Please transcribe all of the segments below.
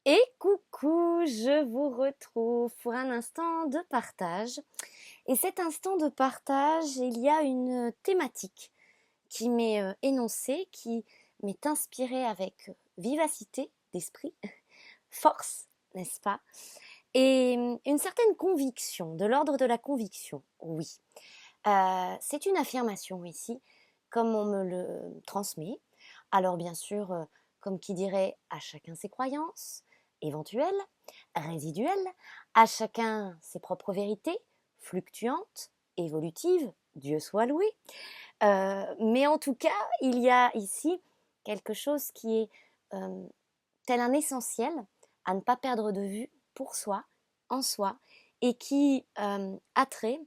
Et coucou, je vous retrouve pour un instant de partage. Et cet instant de partage, il y a une thématique qui m'est énoncée, qui m'est inspirée avec vivacité d'esprit, force, n'est-ce pas? Et une certaine conviction, de l'ordre de la conviction, oui. C'est une affirmation ici, comme on me le transmet. Alors bien sûr, comme qui dirait, à chacun ses croyances, éventuelles, résiduelles, à chacun ses propres vérités, fluctuantes, évolutives, Dieu soit loué. Mais en tout cas, il y a ici quelque chose qui est tel un essentiel à ne pas perdre de vue pour soi, en soi, et qui a trait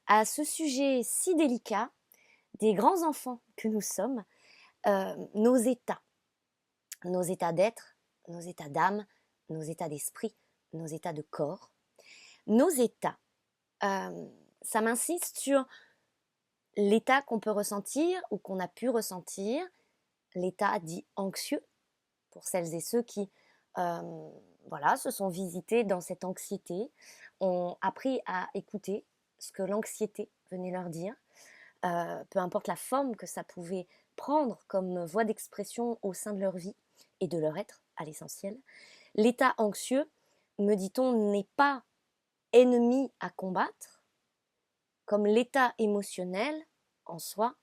à ce sujet si délicat des grands enfants que nous sommes, nos états d'être, nos états d'âme, nos états d'esprit, nos états de corps, nos états. Ça m'insiste sur l'état qu'on peut ressentir ou qu'on a pu ressentir, l'état dit anxieux, pour celles et ceux qui se sont visités dans cette anxiété, ont appris à écouter ce que l'anxiété venait leur dire, peu importe la forme que ça pouvait prendre comme voie d'expression au sein de leur vie et de leur être à l'essentiel. L'état anxieux, me dit-on, n'est pas ennemi à combattre, comme l'état émotionnel en soi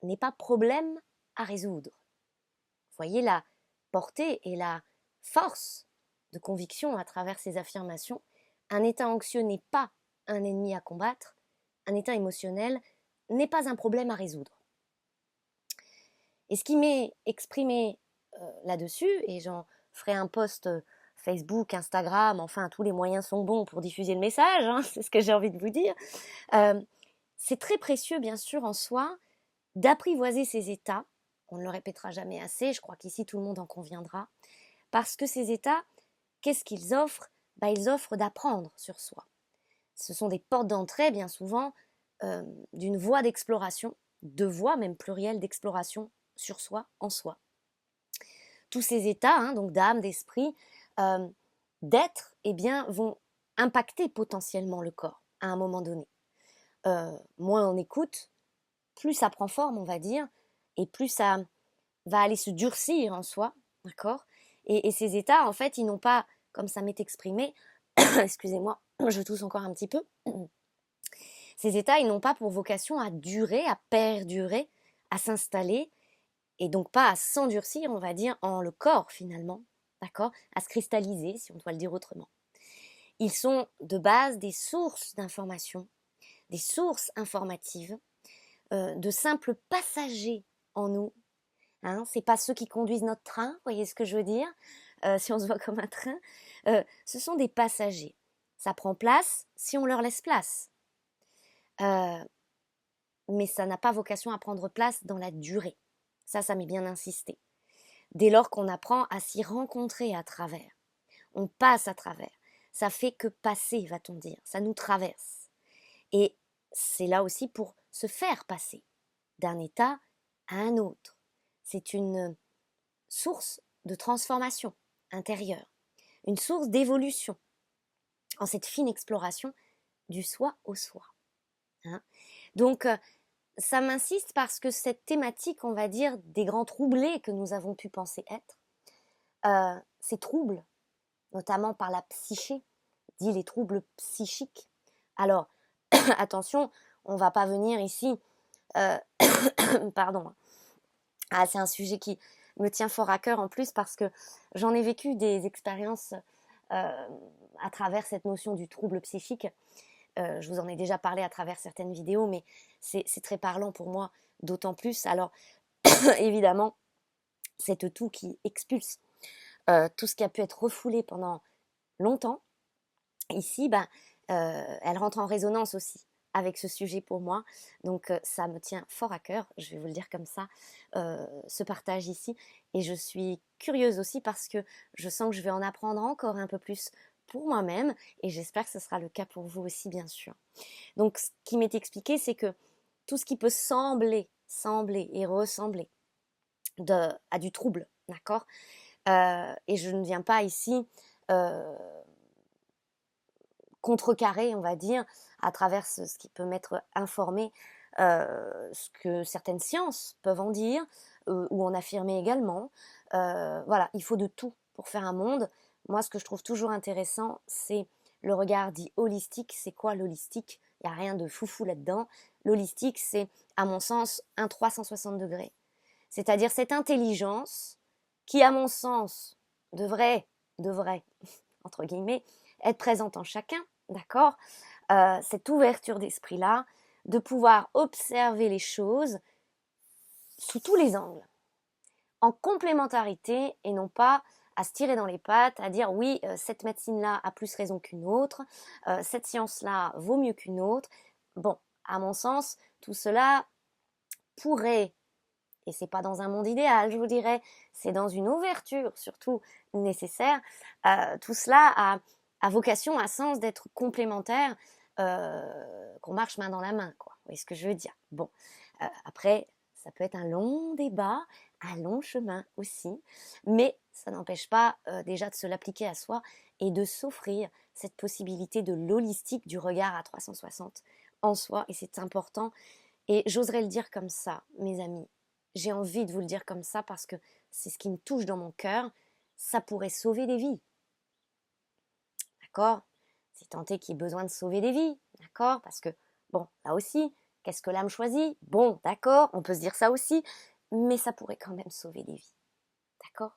n'est pas problème à résoudre. Vous voyez la portée et la force de conviction à travers ces affirmations. Un état anxieux n'est pas un ennemi à combattre, un état émotionnel n'est pas un problème à résoudre. Et ce qui m'est exprimé là-dessus, et j'en ferai un post Facebook, Instagram, enfin tous les moyens sont bons pour diffuser le message, hein, c'est ce que j'ai envie de vous dire, c'est très précieux bien sûr en soi d'apprivoiser ces états, on ne le répétera jamais assez, je crois qu'ici tout le monde en conviendra, parce que ces états, qu'est-ce qu'ils offrent? Ils offrent d'apprendre sur soi. Ce sont des portes d'entrée bien souvent d'une voie d'exploration, de voies même plurielles d'exploration sur soi, en soi. Tous ces états, donc d'âme, d'esprit, d'être, vont impacter potentiellement le corps à un moment donné. Moins on écoute, plus ça prend forme, on va dire, et plus ça va aller se durcir en soi, d'accord? Et ces états, en fait, ils n'ont pas, comme ça m'est exprimé, excusez-moi, je tousse encore un petit peu, ces états, ils n'ont pas pour vocation à durer, à perdurer, à s'installer, et donc pas à s'endurcir, on va dire, en le corps finalement, d'accord? À se cristalliser, si on doit le dire autrement. Ils sont de base des sources d'informations, des sources informatives, de simples passagers en nous. Hein, c'est pas ceux qui conduisent notre train, voyez ce que je veux dire, si on se voit comme un train. Ce sont des passagers. Ça prend place si on leur laisse place. Mais ça n'a pas vocation à prendre place dans la durée. Ça m'est bien insisté. Dès lors qu'on apprend à s'y rencontrer à travers, on passe à travers. Ça fait que passer, va-t-on dire. Ça nous traverse. Et c'est là aussi pour se faire passer d'un état à un autre. C'est une source de transformation intérieure, une source d'évolution en cette fine exploration du soi au soi. Hein. Donc, ça m'insiste parce que cette thématique, on va dire, des grands troublés que nous avons pu penser être, ces troubles, notamment par la psyché, dit les troubles psychiques. Alors, attention, on ne va pas venir ici, pardon, c'est un sujet qui me tient fort à cœur en plus parce que j'en ai vécu des expériences à travers cette notion du trouble psychique. Je vous en ai déjà parlé à travers certaines vidéos, mais c'est très parlant pour moi, d'autant plus. Alors, évidemment, c'est tout qui expulse tout ce qui a pu être refoulé pendant longtemps. Ici, elle rentre en résonance aussi avec ce sujet pour moi. Donc, ça me tient fort à cœur, je vais vous le dire comme ça, ce partage ici. Et je suis curieuse aussi parce que je sens que je vais en apprendre encore un peu plus pour moi-même et j'espère que ce sera le cas pour vous aussi, bien sûr. Donc, ce qui m'est expliqué, c'est que tout ce qui peut sembler et ressembler à du trouble, d'accord, et je ne viens pas ici contrecarrer, on va dire, à travers ce qui peut m'être informé, ce que certaines sciences peuvent en dire, ou en affirmer également. Voilà, il faut de tout pour faire un monde. Moi, ce que je trouve toujours intéressant, c'est le regard dit holistique. C'est quoi l'holistique? Il n'y a rien de foufou là-dedans. L'holistique, c'est, à mon sens, un 360 degrés. C'est-à-dire cette intelligence qui, à mon sens, devrait, entre guillemets, être présente en chacun, d'accord? Cette ouverture d'esprit-là, de pouvoir observer les choses sous tous les angles, en complémentarité et non pas à se tirer dans les pattes, à dire oui, cette médecine-là a plus raison qu'une autre, cette science-là vaut mieux qu'une autre. Bon, à mon sens, tout cela pourrait, et c'est pas dans un monde idéal, je vous dirais, c'est dans une ouverture surtout nécessaire, tout cela a vocation, a sens d'être complémentaire, qu'on marche main dans la main, quoi. Vous voyez ce que je veux dire? Bon, après, ça peut être un long débat, un long chemin aussi, mais ça n'empêche pas déjà de se l'appliquer à soi et de s'offrir cette possibilité de l'holistique, du regard à 360 en soi, et c'est important. Et j'oserais le dire comme ça, mes amis. J'ai envie de vous le dire comme ça parce que c'est ce qui me touche dans mon cœur. Ça pourrait sauver des vies. D'accord? C'est tenté qu'il y ait besoin de sauver des vies. D'accord? Parce que, bon, là aussi, qu'est-ce que l'âme choisit? Bon, d'accord, on peut se dire ça aussi, mais ça pourrait quand même sauver des vies. D'accord?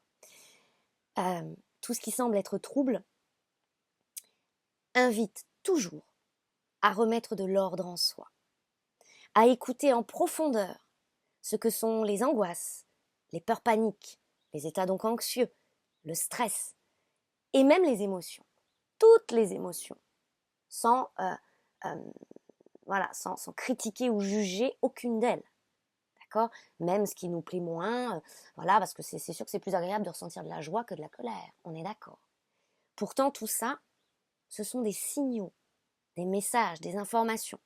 Tout ce qui semble être trouble invite toujours à remettre de l'ordre en soi, à écouter en profondeur ce que sont les angoisses, les peurs paniques, les états donc anxieux, le stress, et même les émotions, toutes les émotions, sans, voilà, sans critiquer ou juger aucune d'elles. D'accord? Même ce qui nous plaît moins, voilà, parce que c'est sûr que c'est plus agréable de ressentir de la joie que de la colère, on est d'accord. Pourtant, tout ça, ce sont des signaux, des messages, des informations.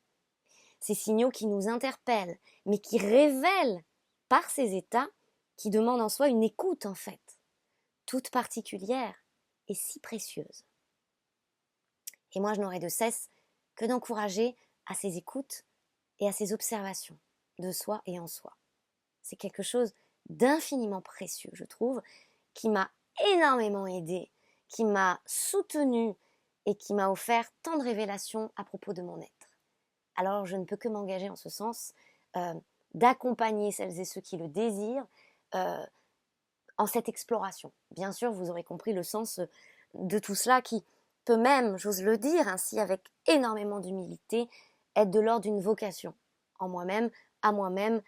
Ces signaux qui nous interpellent, mais qui révèlent par ces états, qui demandent en soi une écoute en fait, toute particulière et si précieuse. Et moi, je n'aurai de cesse que d'encourager à ces écoutes et à ces observations de soi et en soi. C'est quelque chose d'infiniment précieux, je trouve, qui m'a énormément aidée, qui m'a soutenue et qui m'a offert tant de révélations à propos de mon être. Alors je ne peux que m'engager en ce sens, d'accompagner celles et ceux qui le désirent en cette exploration. Bien sûr, vous aurez compris le sens de tout cela qui peut même, j'ose le dire ainsi avec énormément d'humilité, être de l'ordre d'une vocation en moi-même, à moi-même,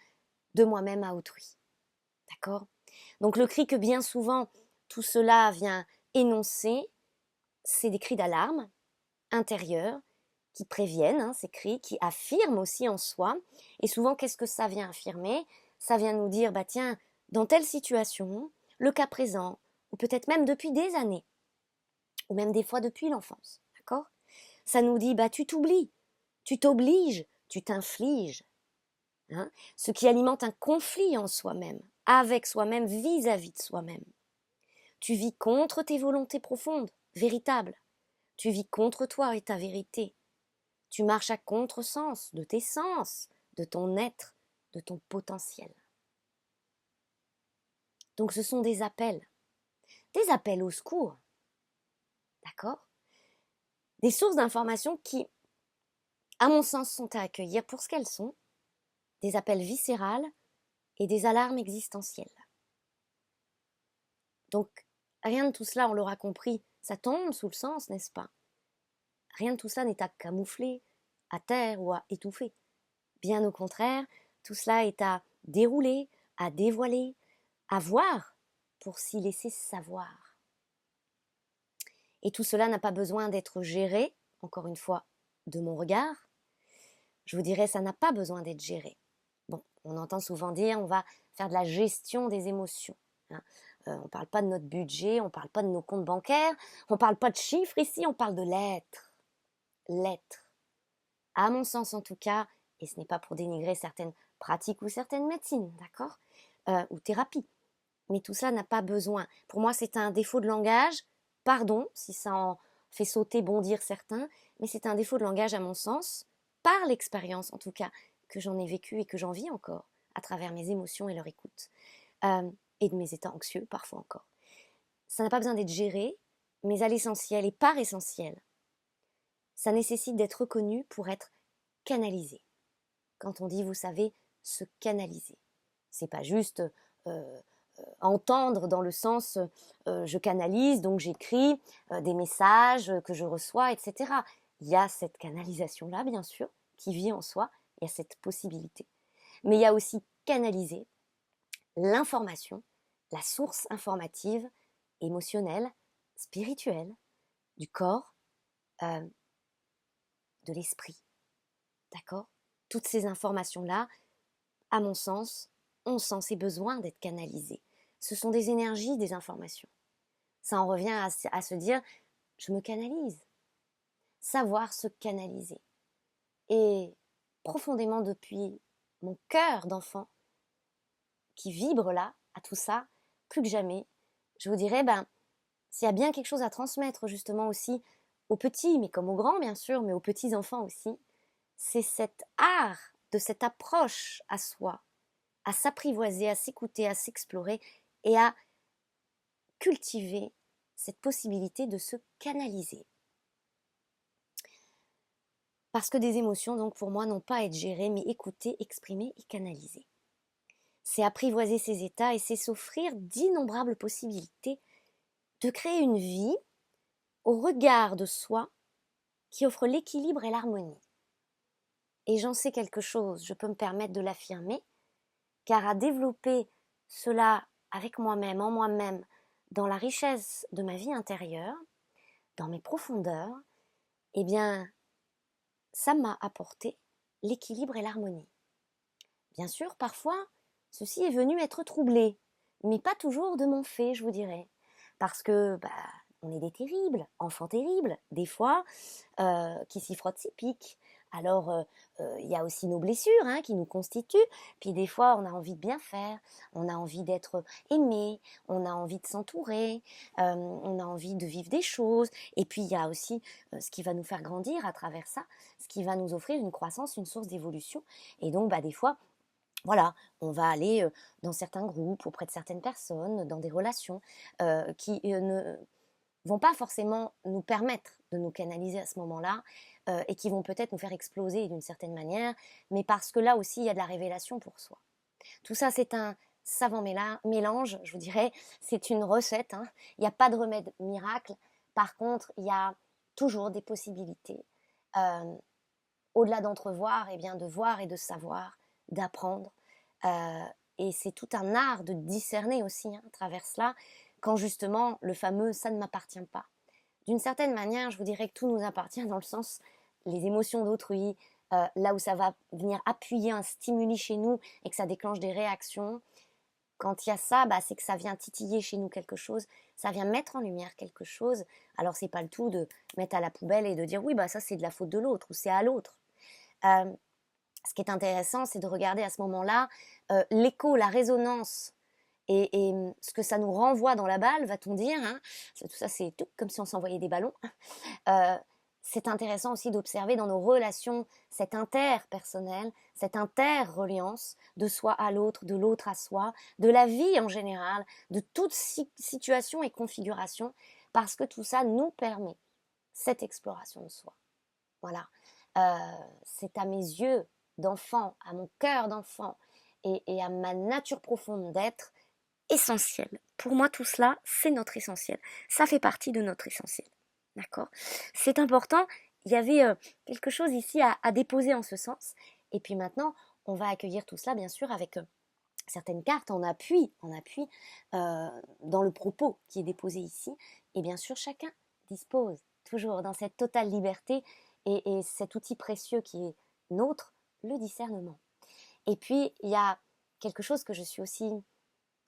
de moi-même à autrui. D'accord? Donc le cri que bien souvent tout cela vient énoncer, c'est des cris d'alarme intérieurs qui préviennent, ces cris, qui affirment aussi en soi. Et souvent, qu'est-ce que ça vient affirmer? Ça vient nous dire, bah tiens, dans telle situation, le cas présent, ou peut-être même depuis des années, ou même des fois depuis l'enfance, d'accord? Ça nous dit, bah tu t'oublies, tu t'obliges, tu t'infliges. Hein, ce qui alimente un conflit en soi-même, avec soi-même, vis-à-vis de soi-même. Tu vis contre tes volontés profondes, véritables. Tu vis contre toi et ta vérité. Tu marches à contresens de tes sens, de ton être, de ton potentiel. Donc ce sont des appels au secours, d'accord? Des sources d'informations qui, à mon sens, sont à accueillir pour ce qu'elles sont, des appels viscérales et des alarmes existentielles. Donc, rien de tout cela, on l'aura compris, ça tombe sous le sens, n'est-ce pas? Rien de tout cela n'est à camoufler, à taire ou à étouffer. Bien au contraire, tout cela est à dérouler, à dévoiler, à voir pour s'y laisser savoir. Et tout cela n'a pas besoin d'être géré, encore une fois, de mon regard. Je vous dirais, ça n'a pas besoin d'être géré. Bon, on entend souvent dire, on va faire de la gestion des émotions. Hein. On ne parle pas de notre budget, on ne parle pas de nos comptes bancaires, on ne parle pas de chiffres ici, on parle de l'être. L'être. À mon sens en tout cas, et ce n'est pas pour dénigrer certaines pratiques ou certaines médecines, d'accord, ou thérapies, mais tout cela n'a pas besoin. Pour moi, c'est un défaut de langage pardon si ça en fait sauter, bondir certains, mais c'est un défaut de langage à mon sens, par l'expérience en tout cas, que j'en ai vécu et que j'en vis encore, à travers mes émotions et leur écoute, et de mes états anxieux parfois encore. Ça n'a pas besoin d'être géré, mais à l'essentiel et par essentiel, ça nécessite d'être reconnu pour être canalisé. Quand on dit, vous savez, se canaliser, c'est pas juste entendre dans le sens je canalise, donc j'écris des messages que je reçois, etc. Il y a cette canalisation-là, bien sûr, qui vit en soi, il y a cette possibilité. Mais il y a aussi canaliser l'information, la source informative, émotionnelle, spirituelle, du corps, de l'esprit. D'accord ? Toutes ces informations-là, à mon sens, ont sens et besoin d'être canalisées. Ce sont des énergies, des informations. Ça en revient à se dire, je me canalise. Savoir se canaliser. Et profondément depuis mon cœur d'enfant, qui vibre là, à tout ça, plus que jamais, je vous dirais, s'il y a bien quelque chose à transmettre justement aussi aux petits, mais comme aux grands bien sûr, mais aux petits enfants aussi, c'est cet art de cette approche à soi, à s'apprivoiser, à s'écouter, à s'explorer et à cultiver cette possibilité de se canaliser. Parce que des émotions, donc pour moi, n'ont pas à être gérées, mais écoutées, exprimées et canalisées. C'est apprivoiser ces états et c'est s'offrir d'innombrables possibilités de créer une vie au regard de soi qui offre l'équilibre et l'harmonie. Et j'en sais quelque chose, je peux me permettre de l'affirmer, car à développer cela avec moi-même, en moi-même, dans la richesse de ma vie intérieure, dans mes profondeurs, eh bien, ça m'a apporté l'équilibre et l'harmonie. Bien sûr, parfois, ceci est venu être troublé, mais pas toujours de mon fait, je vous dirais. Parce que, on est des terribles, enfants terribles, des fois, qui s'y frottent, s'y piquent. Alors, il y a aussi nos blessures qui nous constituent. Puis des fois, on a envie de bien faire, on a envie d'être aimé, on a envie de s'entourer, on a envie de vivre des choses. Et puis, il y a aussi ce qui va nous faire grandir à travers ça, ce qui va nous offrir une croissance, une source d'évolution. Et donc, des fois, voilà, on va aller dans certains groupes, auprès de certaines personnes, dans des relations qui ne vont pas forcément nous permettre de nous canaliser à ce moment-là et qui vont peut-être nous faire exploser d'une certaine manière, mais parce que là aussi, il y a de la révélation pour soi. Tout ça, c'est un savant mélange, je vous dirais, c'est une recette. Il n'y a pas de remède miracle. Par contre, il y a toujours des possibilités. Au-delà d'entrevoir, de voir et de savoir, d'apprendre. Et c'est tout un art de discerner aussi à travers cela, quand justement le fameux « ça ne m'appartient pas ». D'une certaine manière, je vous dirais que tout nous appartient dans le sens, les émotions d'autrui, là où ça va venir appuyer un stimuli chez nous et que ça déclenche des réactions. Quand il y a ça, c'est que ça vient titiller chez nous quelque chose, ça vient mettre en lumière quelque chose. Alors c'est pas le tout de mettre à la poubelle et de dire oui, ça c'est de la faute de l'autre ou c'est à l'autre. Ce qui est intéressant, c'est de regarder à ce moment-là l'écho, la résonance et ce que ça nous renvoie dans la balle, va-t-on dire. Tout ça, c'est tout comme si on s'envoyait des ballons. C'est intéressant aussi d'observer dans nos relations cette interpersonnelle, cette interreliance de soi à l'autre, de l'autre à soi, de la vie en général, de toute situation et configuration, parce que tout ça nous permet cette exploration de soi. Voilà. C'est à mes yeux d'enfant, à mon cœur d'enfant et à ma nature profonde d'être essentiel. Pour moi, tout cela, c'est notre essentiel. Ça fait partie de notre essentiel. D'accord ? C'est important. Il y avait quelque chose ici à déposer en ce sens. Et puis maintenant, on va accueillir tout cela, bien sûr, avec certaines cartes en appui dans le propos qui est déposé ici. Et bien sûr, chacun dispose toujours dans cette totale liberté et cet outil précieux qui est nôtre, le discernement. Et puis, il y a quelque chose que je suis aussi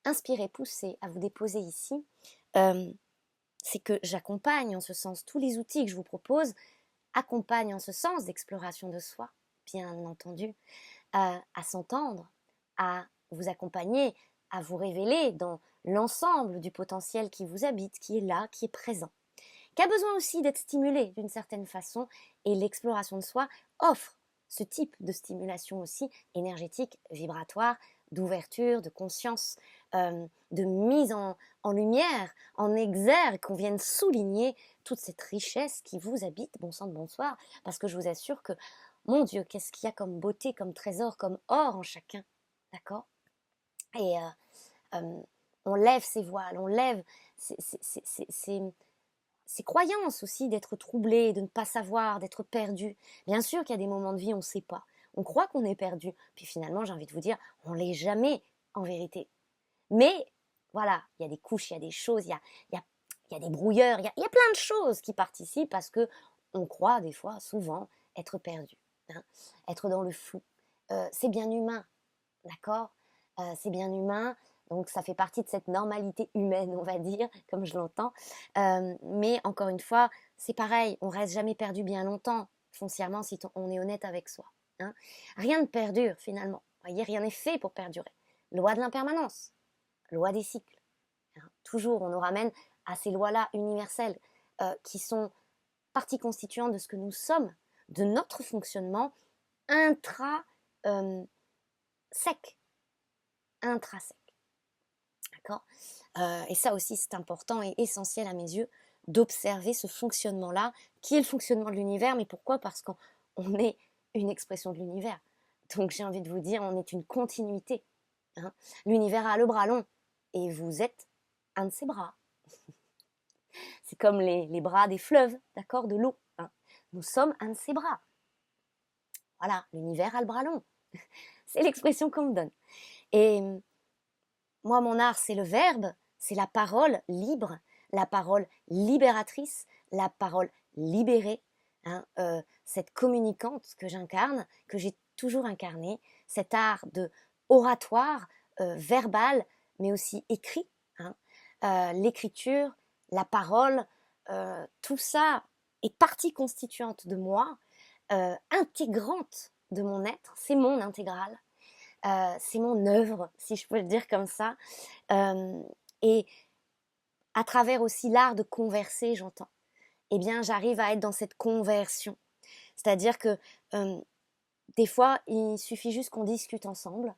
inspirée, poussée à vous déposer ici, c'est que j'accompagne en ce sens, tous les outils que je vous propose accompagnent en ce sens d'exploration de soi, bien entendu, à s'entendre, à vous accompagner, à vous révéler dans l'ensemble du potentiel qui vous habite, qui est là, qui est présent. qui a besoin aussi d'être stimulé d'une certaine façon, et l'exploration de soi offre ce type de stimulation aussi énergétique, vibratoire, d'ouverture, de conscience, de mise en lumière, en exergue, qu'on vienne souligner toute cette richesse qui vous habite, bon sang de bonsoir, parce que je vous assure que, mon Dieu, qu'est-ce qu'il y a comme beauté, comme trésor, comme or en chacun, d'accord? Et on lève ses voiles, on lève ces croyances aussi d'être troublé, de ne pas savoir, d'être perdu. Bien sûr qu'il y a des moments de vie, on ne sait pas. On croit qu'on est perdu. Puis finalement, j'ai envie de vous dire, on ne l'est jamais en vérité. Mais voilà, il y a des couches, il y a des choses, il y a des brouilleurs, il y a plein de choses qui participent parce que on croit des fois, souvent, être perdu, hein, être dans le flou. C'est bien humain, d'accord? C'est bien humain, donc ça fait partie de cette normalité humaine, on va dire, comme je l'entends. Mais encore une fois, c'est pareil, on reste jamais perdu bien longtemps, foncièrement, si on est honnête avec soi, hein. Rien ne perdure finalement. Vous voyez, rien n'est fait pour perdurer. Loi de l'impermanence, loi des cycles, hein. Toujours, on nous ramène à ces lois-là universelles qui sont partie constituante de ce que nous sommes, de notre fonctionnement intra sec, intrinsèque. D'accord? Et ça aussi, c'est important et essentiel à mes yeux d'observer ce fonctionnement-là, qui est le fonctionnement de l'univers. Mais pourquoi? Parce qu'on est une expression de l'univers. Donc j'ai envie de vous dire, on est une continuité, hein. L'univers a le bras long et vous êtes un de ses bras. C'est comme les bras des fleuves, d'accord, de l'eau, hein. Nous sommes un de ses bras. Voilà, l'univers a le bras long. C'est l'expression qu'on me donne. Et moi, mon art, c'est le verbe, c'est la parole libre, la parole libératrice, la parole libérée, hein, cette communicante que j'incarne, que j'ai toujours incarnée, cet art de oratoire, verbal, mais aussi écrit, hein, l'écriture, la parole, tout ça est partie constituante de moi, intégrante de mon être, c'est mon intégrale. C'est mon œuvre, si je peux le dire comme ça. Et à travers aussi l'art de converser, j'entends, eh bien, j'arrive à être dans cette conversion. C'est-à-dire que des fois, il suffit juste qu'on discute ensemble,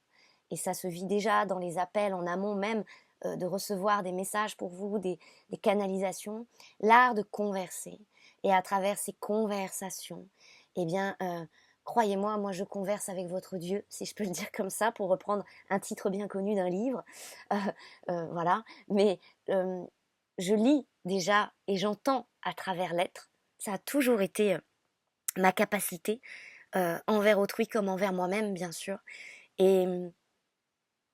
et ça se vit déjà dans les appels en amont même, de recevoir des messages pour vous, des canalisations, l'art de converser. Et à travers ces conversations, eh bien, croyez-moi, moi je converse avec votre Dieu, si je peux le dire comme ça, pour reprendre un titre bien connu d'un livre. Euh, voilà. Mais je lis déjà et j'entends à travers l'être. Ça a toujours été ma capacité, envers autrui comme envers moi-même, bien sûr. Et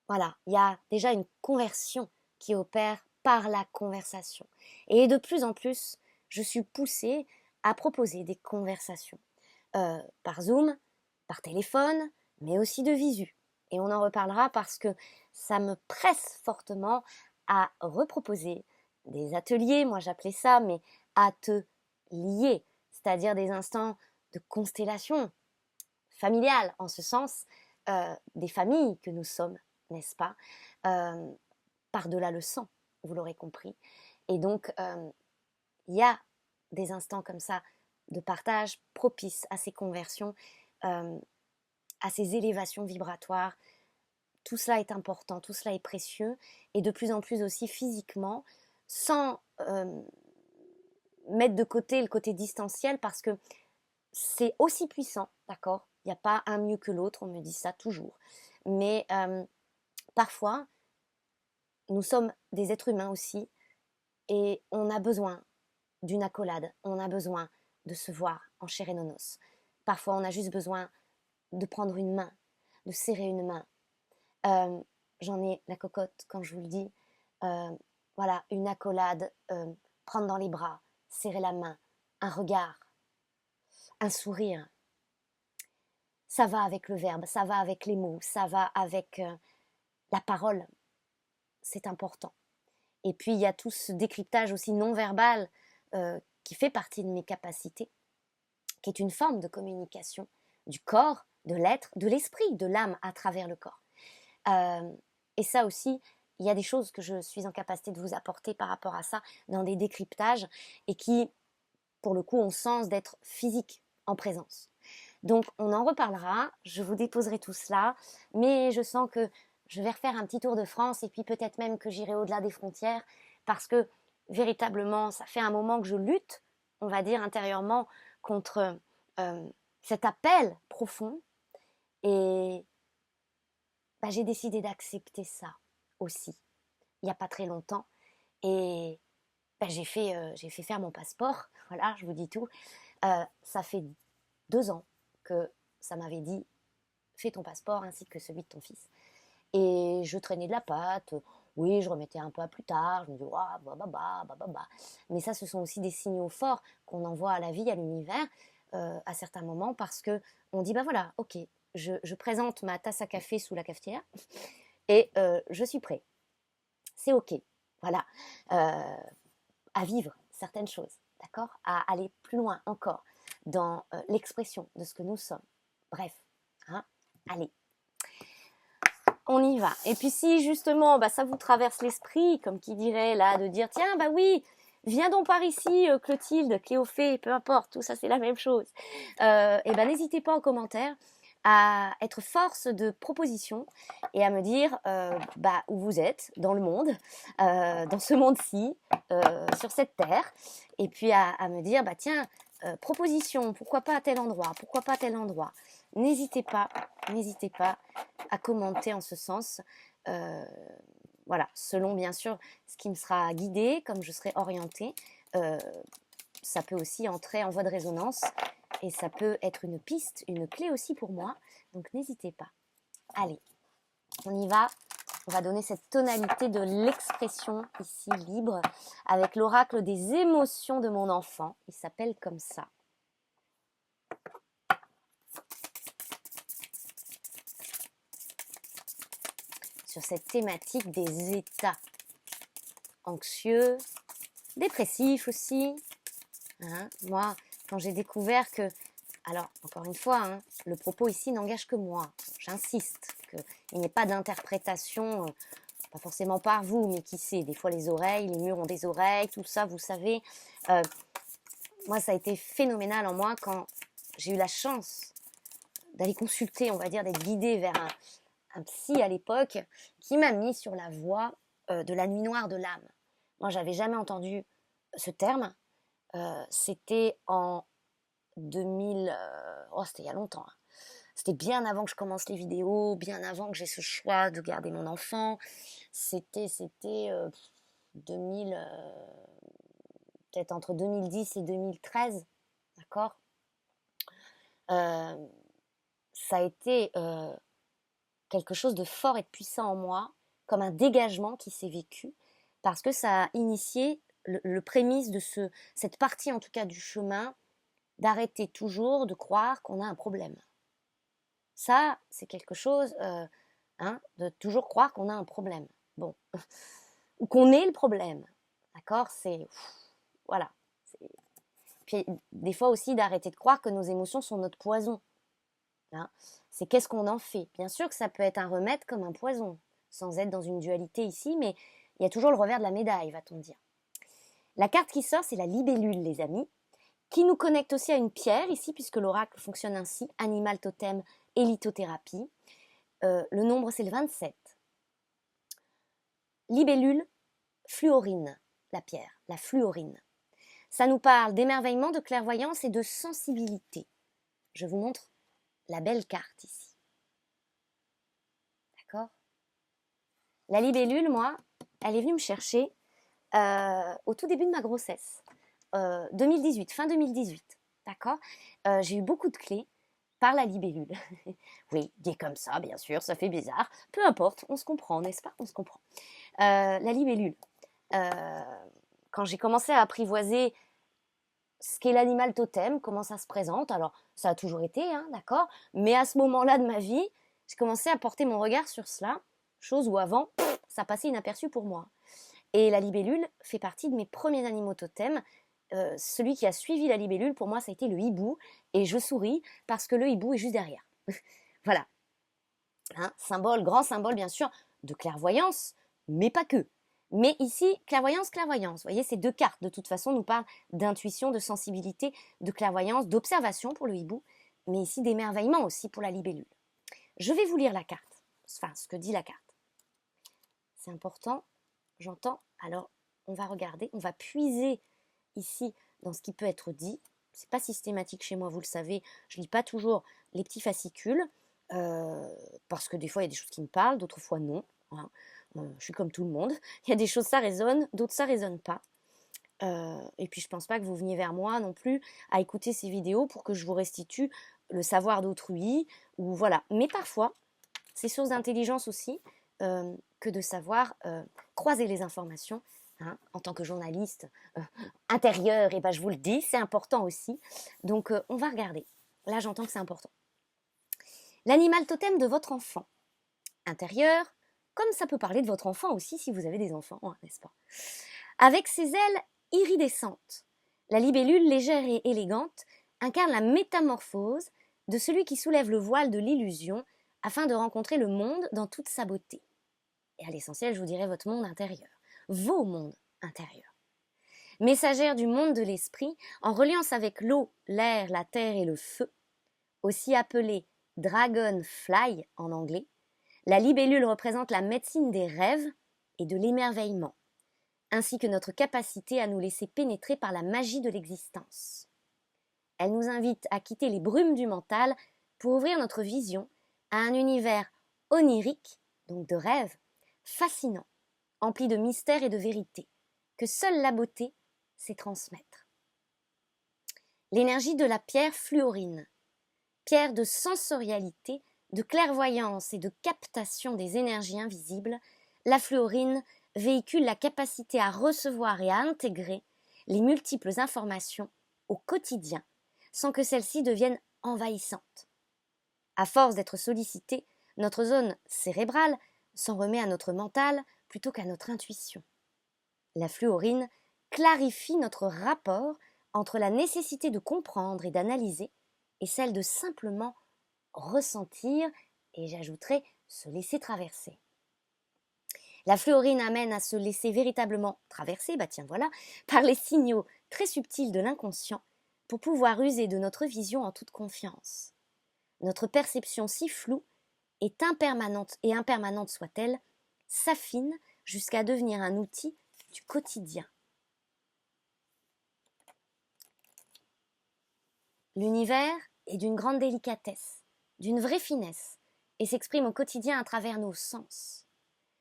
voilà, il y a déjà une conversion qui opère par la conversation. Et de plus en plus, je suis poussée à proposer des conversations par Zoom, par téléphone, mais aussi de visu. Et on en reparlera parce que ça me presse fortement à reproposer des ateliers, moi j'appelais ça, mais à te lier, c'est-à-dire des instants de constellation familiale, en ce sens, des familles que nous sommes, n'est-ce pas, par-delà le sang, vous l'aurez compris. Et donc, il y a des instants comme ça de partage propices à ces conversions, à ces élévations vibratoires. Tout cela est important, tout cela est précieux, et de plus en plus aussi physiquement, sans mettre de côté le côté distanciel, parce que c'est aussi puissant, d'accord? Il n'y a pas un mieux que l'autre, on me dit ça toujours. Mais parfois, nous sommes des êtres humains aussi, et on a besoin d'une accolade, on a besoin de se voir en chair et en os. Parfois, on a juste besoin de prendre une main, de serrer une main. J'en ai la cocotte quand je vous le dis. Voilà, une accolade, prendre dans les bras, serrer la main, un regard, un sourire. Ça va avec le verbe, ça va avec les mots, ça va avec la parole. C'est important. Et puis, il y a tout ce décryptage aussi non-verbal qui fait partie de mes capacités, qui est une forme de communication du corps, de l'être, de l'esprit, de l'âme à travers le corps. Et ça aussi, il y a des choses que je suis en capacité de vous apporter par rapport à ça dans des décryptages et qui pour le coup, ont sens d'être physique, en présence. Donc, on en reparlera, je vous déposerai tout cela, mais je sens que je vais refaire un petit tour de France et puis peut-être même que j'irai au-delà des frontières parce que véritablement, ça fait un moment que je lutte, on va dire intérieurement, contre cet appel profond et j'ai décidé d'accepter ça aussi, il n'y a pas très longtemps et j'ai fait faire mon passeport, voilà, je vous dis tout. Ça fait 2 ans que ça m'avait dit fais ton passeport ainsi que celui de ton fils. Et je traînais de la patte, oui, je remettais un peu à plus tard, je me dis mais ça, ce sont aussi des signaux forts qu'on envoie à la vie, à l'univers, à certains moments, parce que on dit voilà, ok, je présente ma tasse à café sous la cafetière et je suis prêt. C'est ok, voilà, à vivre certaines choses, d'accord, à aller plus loin encore dans l'expression de ce que nous sommes. Bref, hein, allez, on y va. Et puis si justement ça vous traverse l'esprit, comme qui dirait là, de dire tiens oui, viens donc par ici Clotilde, Cléophée, peu importe, tout ça c'est la même chose. Et n'hésitez pas en commentaire à être force de proposition et à me dire où vous êtes dans le monde, dans ce monde-ci, sur cette terre, et puis à me dire tiens, proposition, pourquoi pas à tel endroit, pourquoi pas à tel endroit. N'hésitez pas à commenter en ce sens. Voilà, selon bien sûr ce qui me sera guidé, comme je serai orientée. Ça peut aussi entrer en voie de résonance et ça peut être une piste, une clé aussi pour moi. Donc n'hésitez pas. Allez, on y va. On va donner cette tonalité de l'expression ici libre avec l'oracle des émotions de mon enfant. Il s'appelle comme ça. Sur cette thématique des états anxieux, dépressifs aussi. Hein, moi, quand j'ai découvert que, alors encore une fois, le propos ici n'engage que moi. J'insiste qu'il n'y ait pas d'interprétation, pas forcément par vous, mais qui sait, des fois les oreilles, les murs ont des oreilles, tout ça, vous savez. Moi, ça a été phénoménal en moi quand j'ai eu la chance d'aller consulter, on va dire, d'être guidée vers un psy à l'époque qui m'a mis sur la voie de la nuit noire de l'âme. Moi, j'avais jamais entendu ce terme. C'était en 2000, c'était il y a longtemps. C'était bien avant que je commence les vidéos, bien avant que j'ai ce choix de garder mon enfant. C'était 2000, peut-être entre 2010 et 2013, d'accord. Ça a été quelque chose de fort et de puissant en moi, comme un dégagement qui s'est vécu, parce que ça a initié le prémisse de cette partie en tout cas du chemin, d'arrêter toujours de croire qu'on a un problème. Ça, c'est quelque chose, de toujours croire qu'on a un problème. Bon, ou qu'on est le problème, d'accord. Voilà. Puis des fois aussi d'arrêter de croire que nos émotions sont notre poison. Hein. C'est qu'est-ce qu'on en fait. Bien sûr que ça peut être un remède comme un poison, sans être dans une dualité ici, mais il y a toujours le revers de la médaille, va-t-on dire. La carte qui sort, c'est la libellule, les amis, qui nous connecte aussi à une pierre ici, puisque l'oracle fonctionne ainsi, animal totem et lithothérapie. Le nombre, c'est le 27. Libellule, fluorine, la pierre, la fluorine. Ça nous parle d'émerveillement, de clairvoyance et de sensibilité. Je vous montre la belle carte ici. D'accord ? La libellule, moi, elle est venue me chercher au tout début de ma grossesse. 2018, fin 2018. D'accord ? J'ai eu beaucoup de clés par la libellule. Oui, dit comme ça, bien sûr, ça fait bizarre. Peu importe, on se comprend, n'est-ce pas ? On se comprend. La libellule. Quand j'ai commencé à apprivoiser ce qu'est l'animal totem, comment ça se présente, alors ça a toujours été, d'accord, mais à ce moment-là de ma vie, j'ai commencé à porter mon regard sur cela, chose où avant, ça passait inaperçu pour moi. Et la libellule fait partie de mes premiers animaux totems. Celui qui a suivi la libellule, pour moi, ça a été le hibou, et je souris parce que le hibou est juste derrière. Voilà. Symbole, grand symbole, bien sûr, de clairvoyance, mais pas que. Mais ici, clairvoyance, clairvoyance. Vous voyez, ces deux cartes, de toute façon, nous parlent d'intuition, de sensibilité, de clairvoyance, d'observation pour le hibou, mais ici d'émerveillement aussi pour la libellule. Je vais vous lire la carte, enfin, ce que dit la carte. C'est important, j'entends. Alors, on va regarder, on va puiser ici dans ce qui peut être dit. C'est pas systématique chez moi, vous le savez. Je lis pas toujours les petits fascicules, parce que des fois, il y a des choses qui me parlent, d'autres fois, non. Hein. Je suis comme tout le monde. Il y a des choses, ça résonne, d'autres, ça résonne pas. Et puis, je pense pas que vous veniez vers moi non plus à écouter ces vidéos pour que je vous restitue le savoir d'autrui, ou voilà. Mais parfois, c'est source d'intelligence aussi, que de savoir croiser les informations. Hein, en tant que journaliste intérieur, et ben je vous le dis, c'est important aussi. Donc, on va regarder. Là, j'entends que c'est important. L'animal totem de votre enfant. Intérieur, comme ça peut parler de votre enfant aussi si vous avez des enfants, hein, n'est-ce pas? Avec ses ailes iridescentes, la libellule légère et élégante incarne la métamorphose de celui qui soulève le voile de l'illusion afin de rencontrer le monde dans toute sa beauté. Et à l'essentiel, je vous dirais votre monde intérieur, vos mondes intérieurs. Messagère du monde de l'esprit, en reliance avec l'eau, l'air, la terre et le feu, aussi appelée dragonfly en anglais, la libellule représente la médecine des rêves et de l'émerveillement, ainsi que notre capacité à nous laisser pénétrer par la magie de l'existence. Elle nous invite à quitter les brumes du mental pour ouvrir notre vision à un univers onirique, donc de rêve, fascinant, empli de mystères et de vérités, que seule la beauté sait transmettre. L'énergie de la pierre fluorine, pierre de sensorialité, de clairvoyance et de captation des énergies invisibles, la fluorine véhicule la capacité à recevoir et à intégrer les multiples informations au quotidien sans que celles-ci deviennent envahissantes. À force d'être sollicitée, notre zone cérébrale s'en remet à notre mental plutôt qu'à notre intuition. La fluorine clarifie notre rapport entre la nécessité de comprendre et d'analyser et celle de simplement ressentir et j'ajouterais se laisser traverser. La fluorine amène à se laisser véritablement traverser, par les signaux très subtils de l'inconscient pour pouvoir user de notre vision en toute confiance. Notre perception si floue est impermanente et impermanente soit-elle, s'affine jusqu'à devenir un outil du quotidien. L'univers est d'une grande délicatesse, d'une vraie finesse, et s'exprime au quotidien à travers nos sens.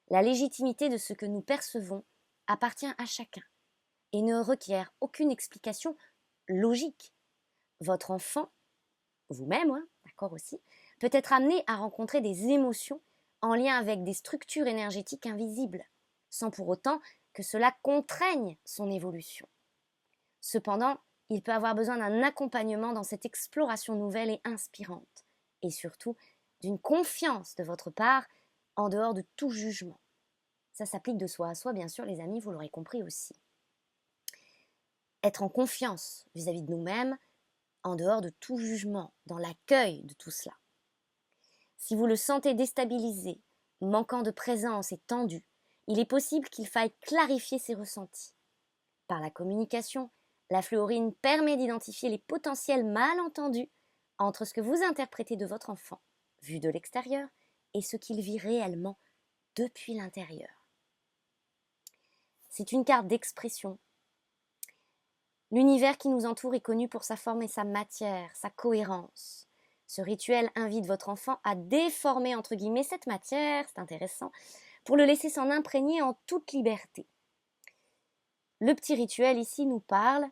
La légitimité de ce que nous percevons appartient à chacun et ne requiert aucune explication logique. Votre enfant, vous-même, d'accord aussi, peut être amené à rencontrer des émotions en lien avec des structures énergétiques invisibles, sans pour autant que cela contraigne son évolution. Cependant, il peut avoir besoin d'un accompagnement dans cette exploration nouvelle et inspirante, et surtout d'une confiance de votre part en dehors de tout jugement. Ça s'applique de soi à soi, bien sûr, les amis, vous l'aurez compris aussi. Être en confiance vis-à-vis de nous-mêmes, en dehors de tout jugement, dans l'accueil de tout cela. Si vous le sentez déstabilisé, manquant de présence et tendu, il est possible qu'il faille clarifier ses ressentis. Par la communication, la fluorine permet d'identifier les potentiels malentendus entre ce que vous interprétez de votre enfant, vu de l'extérieur, et ce qu'il vit réellement depuis l'intérieur. C'est une carte d'expression. L'univers qui nous entoure est connu pour sa forme et sa matière, sa cohérence. Ce rituel invite votre enfant à déformer entre guillemets cette matière, c'est intéressant, pour le laisser s'en imprégner en toute liberté. Le petit rituel ici nous parle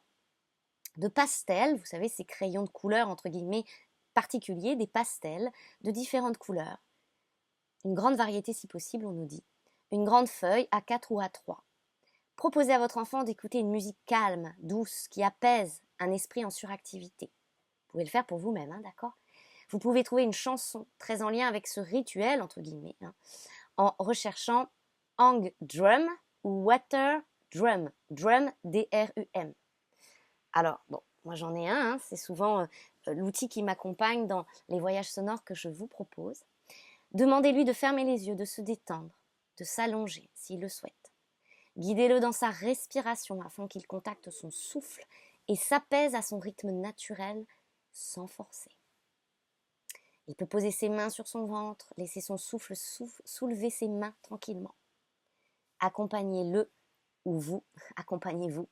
de pastels, vous savez ces crayons de couleur entre guillemets particuliers, des pastels de différentes couleurs. Une grande variété si possible, on nous dit. Une grande feuille A4 ou A3. Proposez à votre enfant d'écouter une musique calme, douce, qui apaise un esprit en suractivité. Vous pouvez le faire pour vous-même, d'accord ? Vous pouvez trouver une chanson très en lien avec ce rituel, entre guillemets, en recherchant Hang Drum ou Water Drum, Drum, D-R-U-M. Alors, bon, moi j'en ai un, c'est souvent l'outil qui m'accompagne dans les voyages sonores que je vous propose. Demandez-lui de fermer les yeux, de se détendre, de s'allonger s'il le souhaite. Guidez-le dans sa respiration afin qu'il contacte son souffle et s'apaise à son rythme naturel sans forcer. Il peut poser ses mains sur son ventre, laisser son souffle soulever ses mains tranquillement. Accompagnez-le, ou vous, accompagnez-vous,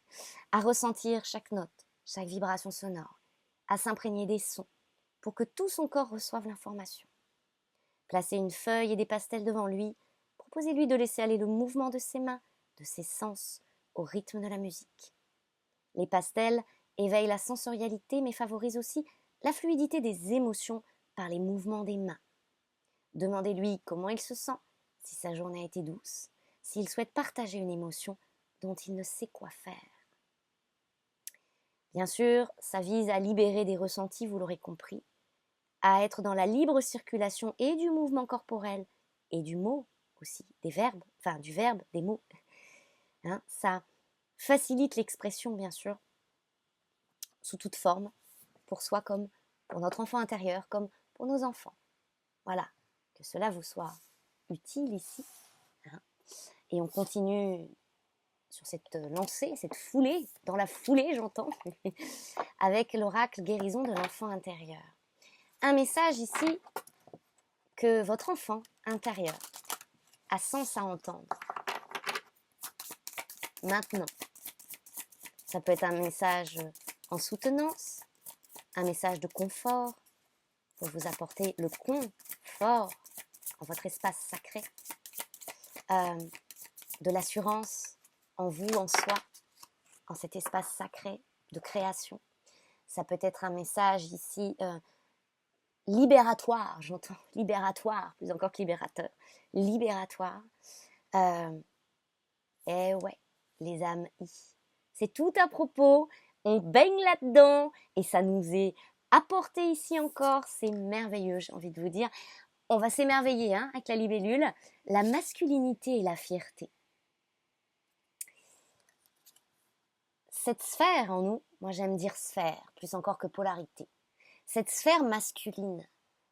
à ressentir chaque note, chaque vibration sonore, à s'imprégner des sons, pour que tout son corps reçoive l'information. Placez une feuille et des pastels devant lui, proposez-lui de laisser aller le mouvement de ses mains, de ses sens, au rythme de la musique. Les pastels éveillent la sensorialité mais favorisent aussi la fluidité des émotions par les mouvements des mains. Demandez-lui comment il se sent, si sa journée a été douce, s'il souhaite partager une émotion dont il ne sait quoi faire. Bien sûr, ça vise à libérer des ressentis, vous l'aurez compris, à être dans la libre circulation et du mouvement corporel et du mot aussi, des verbes, enfin du verbe, des mots. Ça facilite l'expression, bien sûr, sous toute forme, pour soi comme pour notre enfant intérieur, comme pour nos enfants. Voilà, que cela vous soit utile ici. Et on continue sur cette lancée, cette foulée, dans la foulée j'entends, avec l'oracle guérison de l'enfant intérieur. Un message ici que votre enfant intérieur a sens à entendre. Maintenant, ça peut être un message en soutenance, un message de confort, pour vous apporter le confort en votre espace sacré, de l'assurance en vous, en soi, en cet espace sacré de création. Ça peut être un message ici libératoire, j'entends, libératoire, plus encore que libérateur, libératoire. Et ouais, les âmes c'est tout à propos, on baigne là-dedans et ça nous est apporté ici encore, c'est merveilleux, j'ai envie de vous dire. On va s'émerveiller avec la libellule, la masculinité et la fierté. Cette sphère en nous, moi j'aime dire sphère, plus encore que polarité, cette sphère masculine,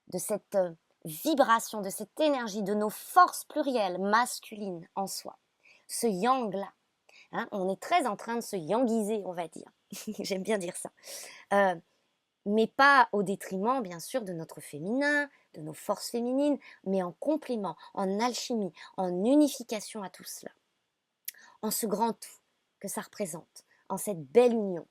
de cette vibration, de cette énergie, de nos forces plurielles masculines en soi, ce yang-là, on est très en train de se yangiser, on va dire, j'aime bien dire ça, mais pas au détriment, bien sûr, de notre féminin, de nos forces féminines, mais en complément, en alchimie, en unification à tout cela, en ce grand tout que ça représente, en cette belle union.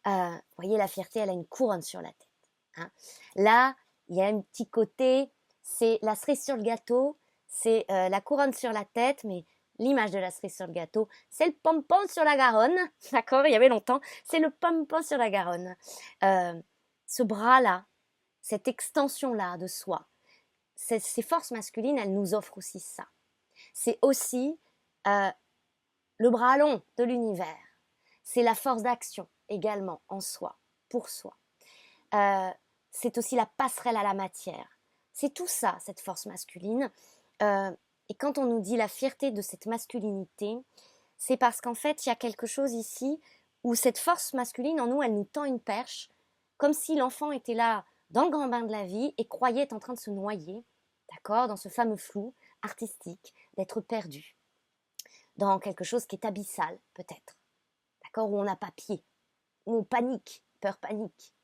Vous voyez, la fierté, elle a une couronne sur la tête. Là, il y a un petit côté, c'est la cerise sur le gâteau, c'est la couronne sur la tête, mais l'image de la cerise sur le gâteau, c'est le pompon sur la Garonne, d'accord, il y avait longtemps, c'est le pompon sur la Garonne. Ce bras-là, cette extension-là de soi, ces forces masculines, elles nous offrent aussi ça. C'est aussi le bras long de l'univers. C'est la force d'action également en soi, pour soi. C'est aussi la passerelle à la matière. C'est tout ça, cette force masculine. Et quand on nous dit la fierté de cette masculinité, c'est parce qu'en fait, il y a quelque chose ici où cette force masculine en nous, elle nous tend une perche, comme si l'enfant était là dans le grand bain de la vie et croyait être en train de se noyer, d'accord, dans ce fameux flou artistique, d'être perdu, dans quelque chose qui est abyssal, peut-être, d'accord, où on n'a pas pied, où on panique, peur panique.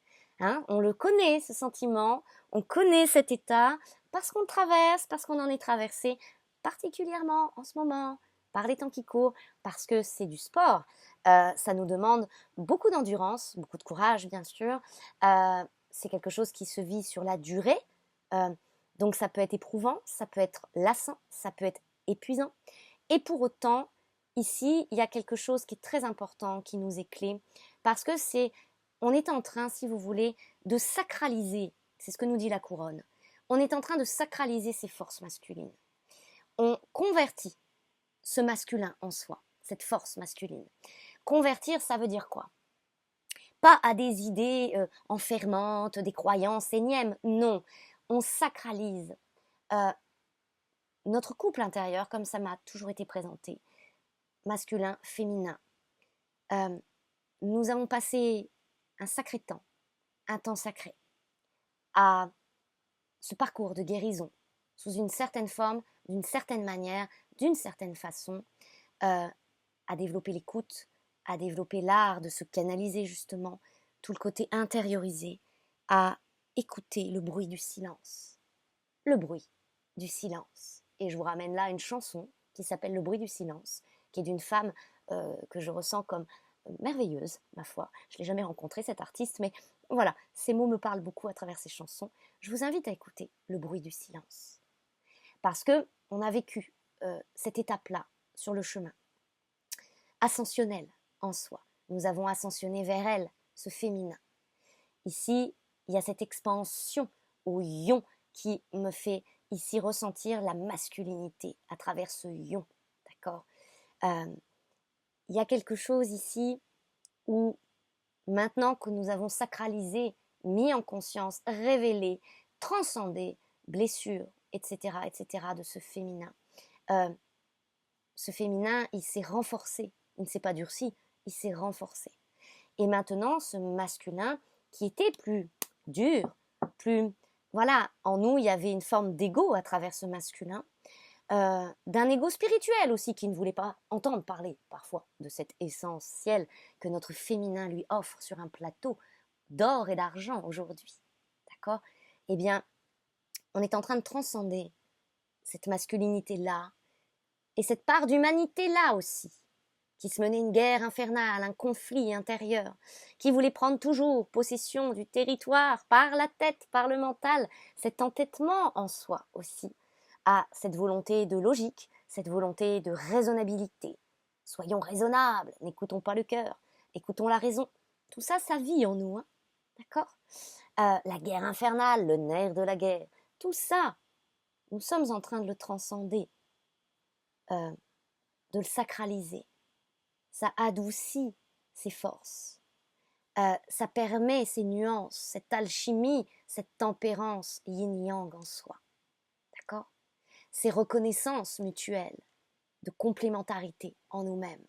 On le connaît, ce sentiment, on connaît cet état, parce qu'on le traverse, parce qu'on en est traversé, particulièrement en ce moment, par les temps qui courent, parce que c'est du sport. Ça nous demande beaucoup d'endurance, beaucoup de courage, bien sûr. C'est quelque chose qui se vit sur la durée. Donc ça peut être éprouvant, ça peut être lassant, ça peut être épuisant. Et pour autant, ici, il y a quelque chose qui est très important, qui nous est clé, parce que on est en train, si vous voulez, de sacraliser, c'est ce que nous dit la couronne, on est en train de sacraliser ces forces masculines. On convertit ce masculin en soi, cette force masculine. Convertir, ça veut dire quoi? Pas à des idées enfermantes, des croyances énièmes, non. On sacralise notre couple intérieur, comme ça m'a toujours été présenté, masculin, féminin. Nous avons passé un sacré temps, un temps sacré, à ce parcours de guérison, sous une certaine forme, d'une certaine manière, d'une certaine façon, à développer l'écoute, à développer l'art de se canaliser justement, tout le côté intériorisé, à écouter le bruit du silence. Le bruit du silence. Et je vous ramène là une chanson qui s'appelle Le bruit du silence, qui est d'une femme que je ressens comme merveilleuse, ma foi. Je ne l'ai jamais rencontrée, cette artiste, mais voilà, ces mots me parlent beaucoup à travers ces chansons. Je vous invite à écouter Le bruit du silence. Parce que on a vécu cette étape-là sur le chemin, ascensionnelle en soi. Nous avons ascensionné vers elle, ce féminin. Ici, il y a cette expansion au ion qui me fait ici ressentir la masculinité à travers ce ion, d'accord. Il y a quelque chose ici où, maintenant que nous avons sacralisé, mis en conscience, révélé, transcendé blessures, etc., de ce féminin, il s'est renforcé, il ne s'est pas durci, il s'est renforcé. Et maintenant, ce masculin qui était plus dur, plus... Voilà, en nous, il y avait une forme d'ego à travers ce masculin, d'un ego spirituel aussi qui ne voulait pas entendre parler parfois de cet essentiel que notre féminin lui offre sur un plateau d'or et d'argent aujourd'hui. D'accord ? Eh bien, on est en train de transcender cette masculinité-là et cette part d'humanité-là aussi, qui se menait une guerre infernale, un conflit intérieur, qui voulait prendre toujours possession du territoire par la tête, par le mental, cet entêtement en soi aussi, à cette volonté de logique, cette volonté de raisonnabilité. Soyons raisonnables, n'écoutons pas le cœur, écoutons la raison. Tout ça, ça vit en nous, hein, d'accord ? La guerre infernale, le nerf de la guerre, tout ça, nous sommes en train de le transcender, de le sacraliser. Ça adoucit ses forces, ça permet ces nuances, cette alchimie, cette tempérance yin-yang en soi, d'accord ? Ces reconnaissances mutuelles de complémentarité en nous-mêmes.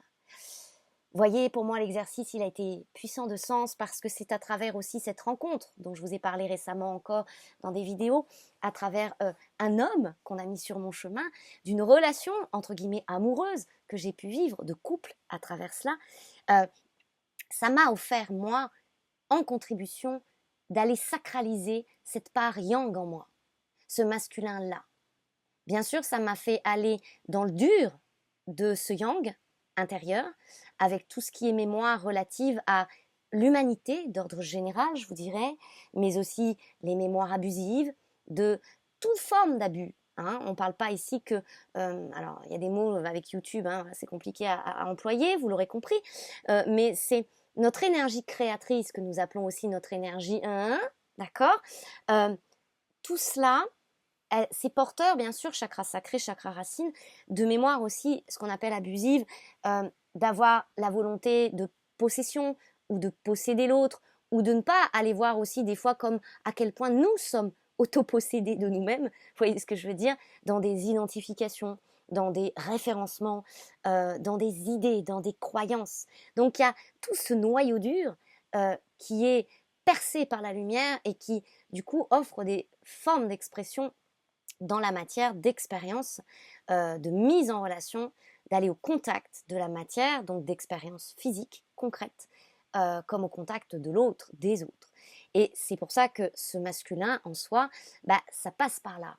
Voyez, pour moi, l'exercice, il a été puissant de sens parce que c'est à travers aussi cette rencontre dont je vous ai parlé récemment encore dans des vidéos, à travers un homme qu'on a mis sur mon chemin, d'une relation, entre guillemets, amoureuse que j'ai pu vivre, de couple à travers cela. Ça m'a offert, moi, en contribution, d'aller sacraliser cette part yang en moi, ce masculin-là. Bien sûr, ça m'a fait aller dans le dur de ce yang intérieur, avec tout ce qui est mémoire relative à l'humanité d'ordre général, je vous dirais, mais aussi les mémoires abusives, de toute forme d'abus. Hein. On ne parle pas ici que... alors, il y a des mots avec YouTube, hein, c'est compliqué à employer, vous l'aurez compris, mais c'est notre énergie créatrice, que nous appelons aussi notre énergie 1, d'accord. Tout cela... c'est porteur, bien sûr, chakra sacré, chakra racine, de mémoire aussi, ce qu'on appelle abusive, d'avoir la volonté de possession ou de posséder l'autre, ou de ne pas aller voir aussi des fois comme à quel point nous sommes autopossédés de nous-mêmes, vous voyez ce que je veux dire, dans des identifications, dans des référencements, dans des idées, dans des croyances. Donc il y a tout ce noyau dur qui est percé par la lumière et qui, du coup, offre des formes d'expression dans la matière, d'expérience, de mise en relation, d'aller au contact de la matière, donc d'expérience physique, concrète, comme au contact de l'autre, des autres. Et c'est pour ça que ce masculin en soi, ça passe par là.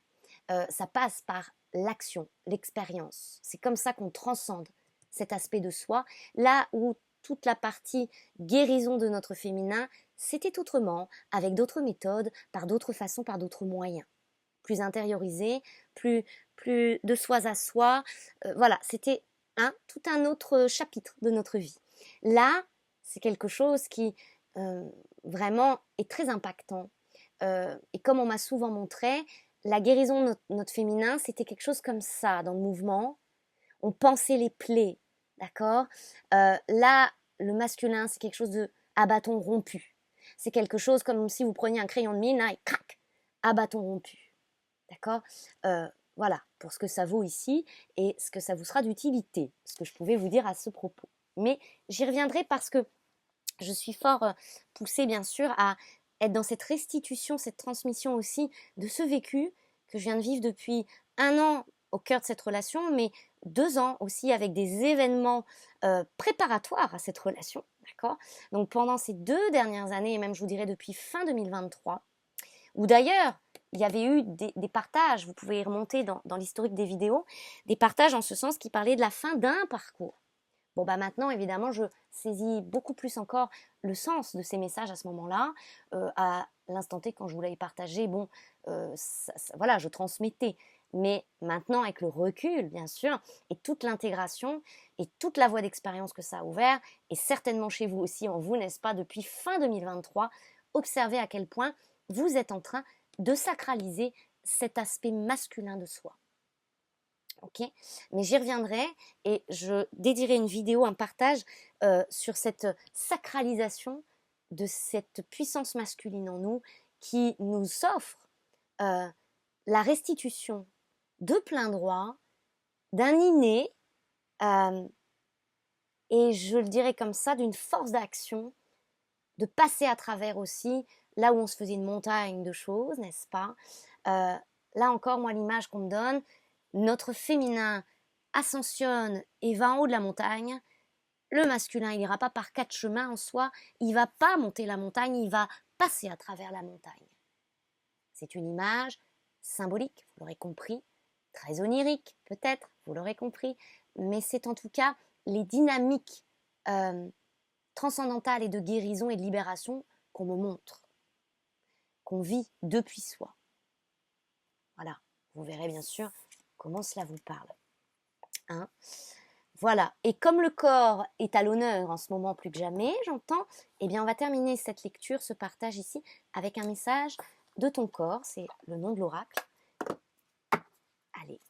Ça passe par l'action, l'expérience. C'est comme ça qu'on transcende cet aspect de soi, là où toute la partie guérison de notre féminin, c'était autrement, avec d'autres méthodes, par d'autres façons, par d'autres moyens. Plus intériorisé, plus de soi à soi. Voilà, c'était tout un autre chapitre de notre vie. Là, c'est quelque chose qui vraiment est très impactant. Et comme on m'a souvent montré, la guérison de notre féminin, c'était quelque chose comme ça, dans le mouvement. On pensait les plaies, d'accord ? Là, le masculin, c'est quelque chose à bâton rompu. C'est quelque chose comme si vous preniez un crayon de mine, là, et crac, à bâton rompu. D'accord ? Voilà, pour ce que ça vaut ici et ce que ça vous sera d'utilité, ce que je pouvais vous dire à ce propos. Mais j'y reviendrai parce que je suis fort poussée, bien sûr, à être dans cette restitution, cette transmission aussi de ce vécu que je viens de vivre depuis 1 an au cœur de cette relation, mais 2 ans aussi avec des événements préparatoires à cette relation, d'accord? Donc pendant ces 2 dernières années, et même je vous dirais depuis fin 2023, où d'ailleurs il y avait eu des partages, vous pouvez y remonter dans l'historique des vidéos, des partages en ce sens qui parlaient de la fin d'un parcours. Bon, bah maintenant, évidemment, je saisis beaucoup plus encore le sens de ces messages à ce moment-là. À l'instant T, quand je vous l'avais partagé, bon, voilà, je transmettais. Mais maintenant, avec le recul, bien sûr, et toute l'intégration, et toute la voie d'expérience que ça a ouvert, et certainement chez vous aussi, en vous, n'est-ce pas, depuis fin 2023, observez à quel point vous êtes en train de sacraliser cet aspect masculin de soi. Ok, mais j'y reviendrai et je dédierai une vidéo, un partage sur cette sacralisation de cette puissance masculine en nous qui nous offre la restitution de plein droit d'un inné et je le dirais comme ça, d'une force d'action, de passer à travers aussi là où on se faisait une montagne de choses, n'est-ce pas? Là encore, moi, l'image qu'on me donne, notre féminin ascensionne et va en haut de la montagne. Le masculin, il n'ira pas par 4 chemins en soi, il ne va pas monter la montagne, il va passer à travers la montagne. C'est une image symbolique, vous l'aurez compris, très onirique peut-être, vous l'aurez compris, mais c'est en tout cas les dynamiques transcendantales et de guérison et de libération qu'on me montre, qu'on vit depuis soi. Voilà, vous verrez bien sûr comment cela vous parle. Hein? Voilà, et comme le corps est à l'honneur en ce moment plus que jamais, j'entends, eh bien on va terminer cette lecture, ce partage ici, avec un message de ton corps, c'est le nom de l'oracle. Allez.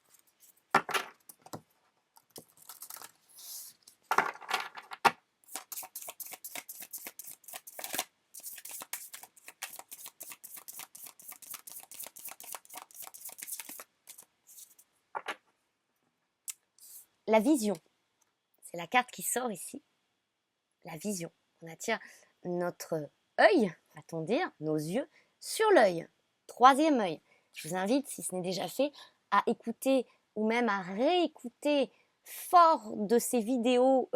La vision, c'est la carte qui sort ici. La vision, on attire notre œil, va-t-on dire, nos yeux, sur l'œil. 3e œil. Je vous invite, si ce n'est déjà fait, à écouter ou même à réécouter fort de ces vidéos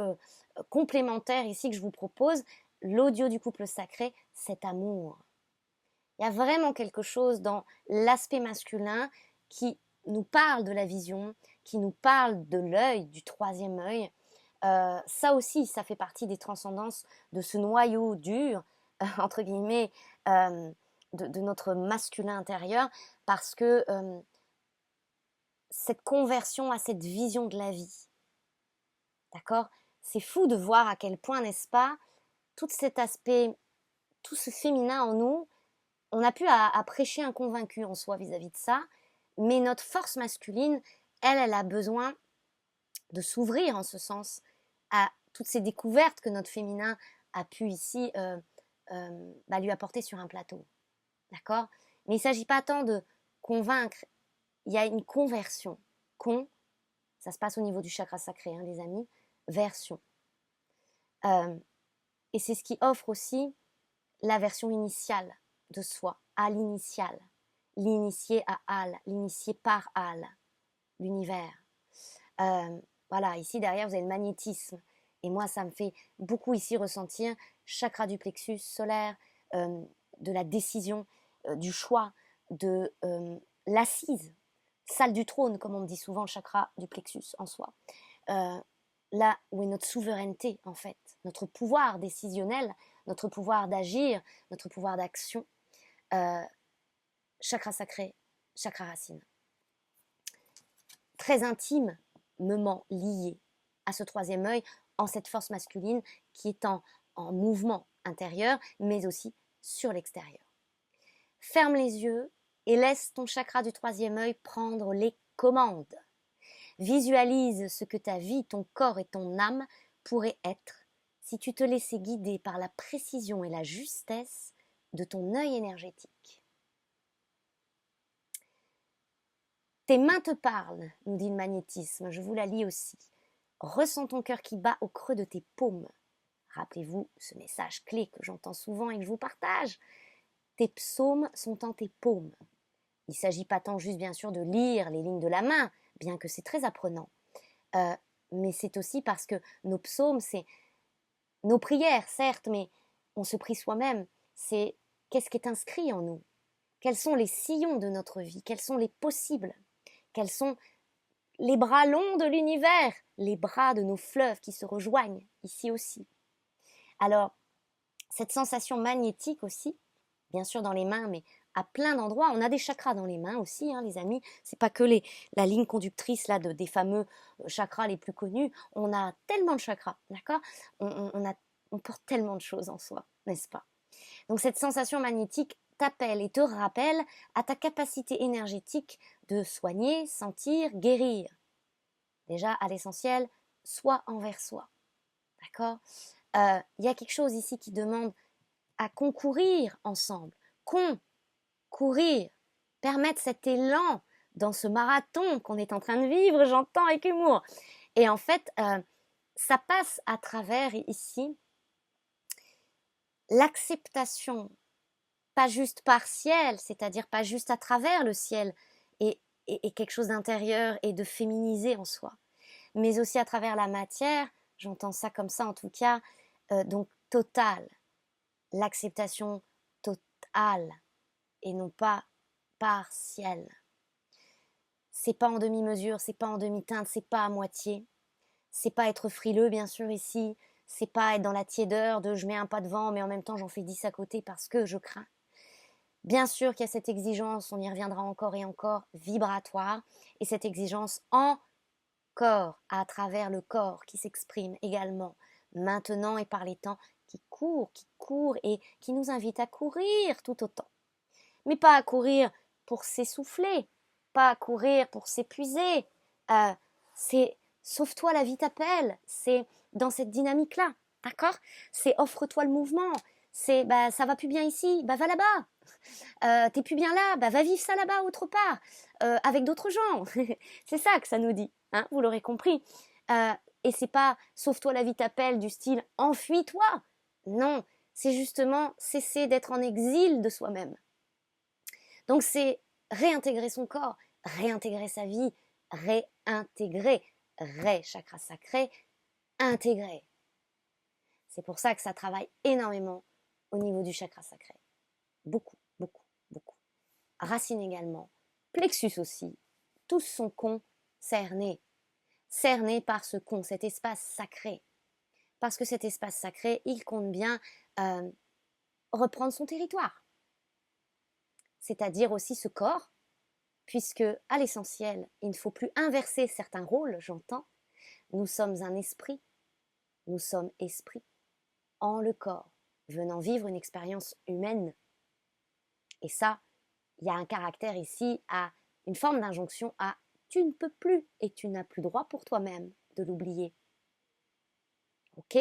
complémentaires ici que je vous propose, l'audio du couple sacré, cet amour. Il y a vraiment quelque chose dans l'aspect masculin qui nous parle de la vision, qui nous parle de l'œil, du 3e œil. Ça aussi, ça fait partie des transcendances de ce noyau dur, entre guillemets, de notre masculin intérieur, parce que cette conversion à cette vision de la vie, d'accord? C'est fou de voir à quel point, n'est-ce pas, tout cet aspect, tout ce féminin en nous, on a pu à prêcher un convaincu en soi vis-à-vis de ça, mais notre force masculine, elle a besoin de s'ouvrir en ce sens à toutes ces découvertes que notre féminin a pu ici lui apporter sur un plateau. D'accord? Mais il ne s'agit pas tant de convaincre, il y a une conversion. Ça se passe au niveau du chakra sacré, hein, les amis, version. Et c'est ce qui offre aussi la version initiale de soi, à l'initiale, l'initié à Al, l'initié par Al, l'univers. Voilà, ici derrière vous avez le magnétisme, et moi ça me fait beaucoup ici ressentir chakra du plexus solaire, de la décision, du choix, de l'assise, salle du trône comme on me dit souvent, le chakra du plexus en soi. Là où est notre souveraineté en fait, notre pouvoir décisionnel, notre pouvoir d'agir, notre pouvoir d'action. Chakra sacré, chakra racine. Très intimement lié à ce 3e œil, en cette force masculine qui est en mouvement intérieur, mais aussi sur l'extérieur. Ferme les yeux et laisse ton chakra du 3e œil prendre les commandes. Visualise ce que ta vie, ton corps et ton âme pourraient être si tu te laissais guider par la précision et la justesse de ton œil énergétique. Tes mains te parlent, nous dit le magnétisme, je vous la lis aussi. Ressens ton cœur qui bat au creux de tes paumes. Rappelez-vous ce message clé que j'entends souvent et que je vous partage. Tes psaumes sont en tes paumes. Il ne s'agit pas tant juste bien sûr de lire les lignes de la main, bien que c'est très apprenant. Mais c'est aussi parce que nos psaumes, c'est nos prières, certes, mais on se prie soi-même. C'est qu'est-ce qui est inscrit en nous? Quels sont les sillons de notre vie? Quels sont les possibles? Quels sont les bras longs de l'univers? Les bras de nos fleuves qui se rejoignent ici aussi. Alors, cette sensation magnétique aussi, bien sûr dans les mains, mais à plein d'endroits. On a des chakras dans les mains aussi, hein, les amis. C'est pas que la ligne conductrice là des fameux chakras les plus connus. On a tellement de chakras, d'accord, on porte tellement de choses en soi, n'est-ce pas? Donc cette sensation magnétique t'appelle et te rappelle à ta capacité énergétique de soigner, sentir, guérir. Déjà, à l'essentiel, soi envers soi, d'accord? Il y a quelque chose ici qui demande à concourir ensemble. Courir, permettre cet élan dans ce marathon qu'on est en train de vivre, j'entends avec humour. Et en fait, ça passe à travers ici l'acceptation, pas juste partielle, c'est-à-dire pas juste à travers le ciel et quelque chose d'intérieur et de féminisé en soi, mais aussi à travers la matière, j'entends ça comme ça en tout cas, donc totale, l'acceptation totale et non pas partielle. C'est pas en demi-mesure, c'est pas en demi-teinte, c'est pas à moitié. C'est pas être frileux, bien sûr, ici. C'est pas être dans la tiédeur de je mets un pas devant, mais en même temps j'en fais 10 à côté parce que je crains. Bien sûr qu'il y a cette exigence, on y reviendra encore et encore, vibratoire, et cette exigence encore à travers le corps qui s'exprime également, maintenant et par les temps, qui court et qui nous invite à courir tout autant. Mais pas à courir pour s'essouffler, pas à courir pour s'épuiser. C'est sauve-toi, la vie t'appelle. C'est dans cette dynamique-là, d'accord? C'est offre-toi le mouvement. C'est bah ça va plus bien ici, bah va là-bas. T'es plus bien là, bah va vivre ça là-bas autre part, avec d'autres gens. C'est ça que ça nous dit, hein, vous l'aurez compris. Et c'est pas sauve-toi, la vie t'appelle du style enfuis-toi. Non, c'est justement cesser d'être en exil de soi-même. Donc c'est réintégrer son corps, réintégrer sa vie, réintégrer, chakra sacré, intégrer. C'est pour ça que ça travaille énormément au niveau du chakra sacré. Beaucoup, beaucoup, beaucoup. Racine également, plexus aussi. Tous sont concernés. Cernés par ce cet espace sacré. Parce que cet espace sacré, il compte bien reprendre son territoire. C'est-à-dire aussi ce corps, puisque à l'essentiel, il ne faut plus inverser certains rôles, j'entends. Nous sommes un esprit, nous sommes esprit, en le corps, venant vivre une expérience humaine. Et ça, il y a un caractère ici à une forme d'injonction à tu ne peux plus et tu n'as plus droit pour toi-même de l'oublier. Ok?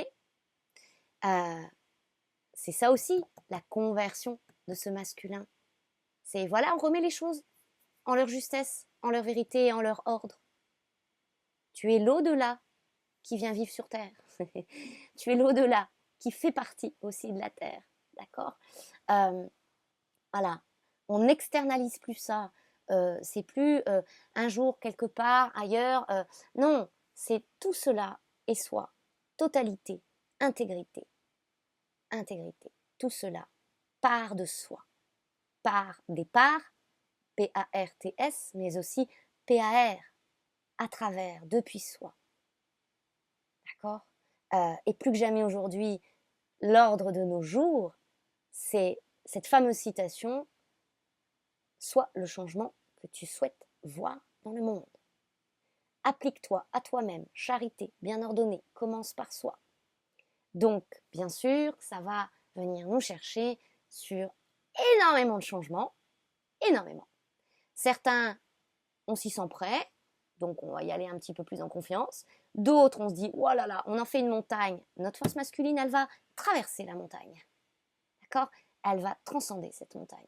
C'est ça aussi, la conversion de ce masculin. C'est voilà, on remet les choses en leur justesse, en leur vérité et en leur ordre. Tu es l'au-delà qui vient vivre sur Terre. Tu es l'au-delà qui fait partie aussi de la Terre. D'accord? Voilà. On n'externalise plus ça. C'est plus un jour quelque part ailleurs. Non, c'est tout cela et soi. Totalité, intégrité. Intégrité. Tout cela part de soi. Part des parts, P-A-R-T-S, mais aussi P-A-R, à travers, depuis soi. D'accord? Et plus que jamais aujourd'hui, l'ordre de nos jours, c'est cette fameuse citation « Sois le changement que tu souhaites voir dans le monde ». Applique-toi à toi-même, charité, bien ordonnée, commence par soi. Donc, bien sûr, ça va venir nous chercher sur énormément de changements, énormément. Certains, on s'y sent prêt, donc on va y aller un petit peu plus en confiance. D'autres, on se dit, oh là là, on en fait une montagne. Notre force masculine, elle va traverser la montagne. D'accord? Elle va transcender cette montagne.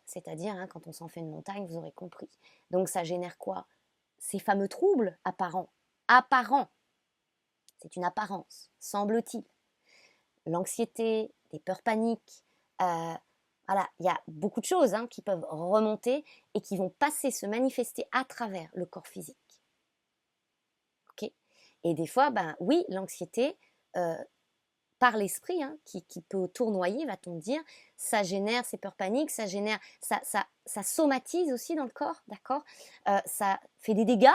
C'est-à-dire, hein, quand on s'en fait une montagne, vous aurez compris. Donc ça génère quoi? Ces fameux troubles apparents. Apparents. C'est une apparence, semble-t-il. L'anxiété, des peurs paniques, Voilà, il y a beaucoup de choses qui peuvent remonter et qui vont passer, se manifester à travers le corps physique. Ok. Et des fois, ben oui, l'anxiété, par l'esprit, qui peut tournoyer, va-t-on dire, ça génère ces peurs paniques, ça génère, ça somatise aussi dans le corps, d'accord. Ça fait des dégâts,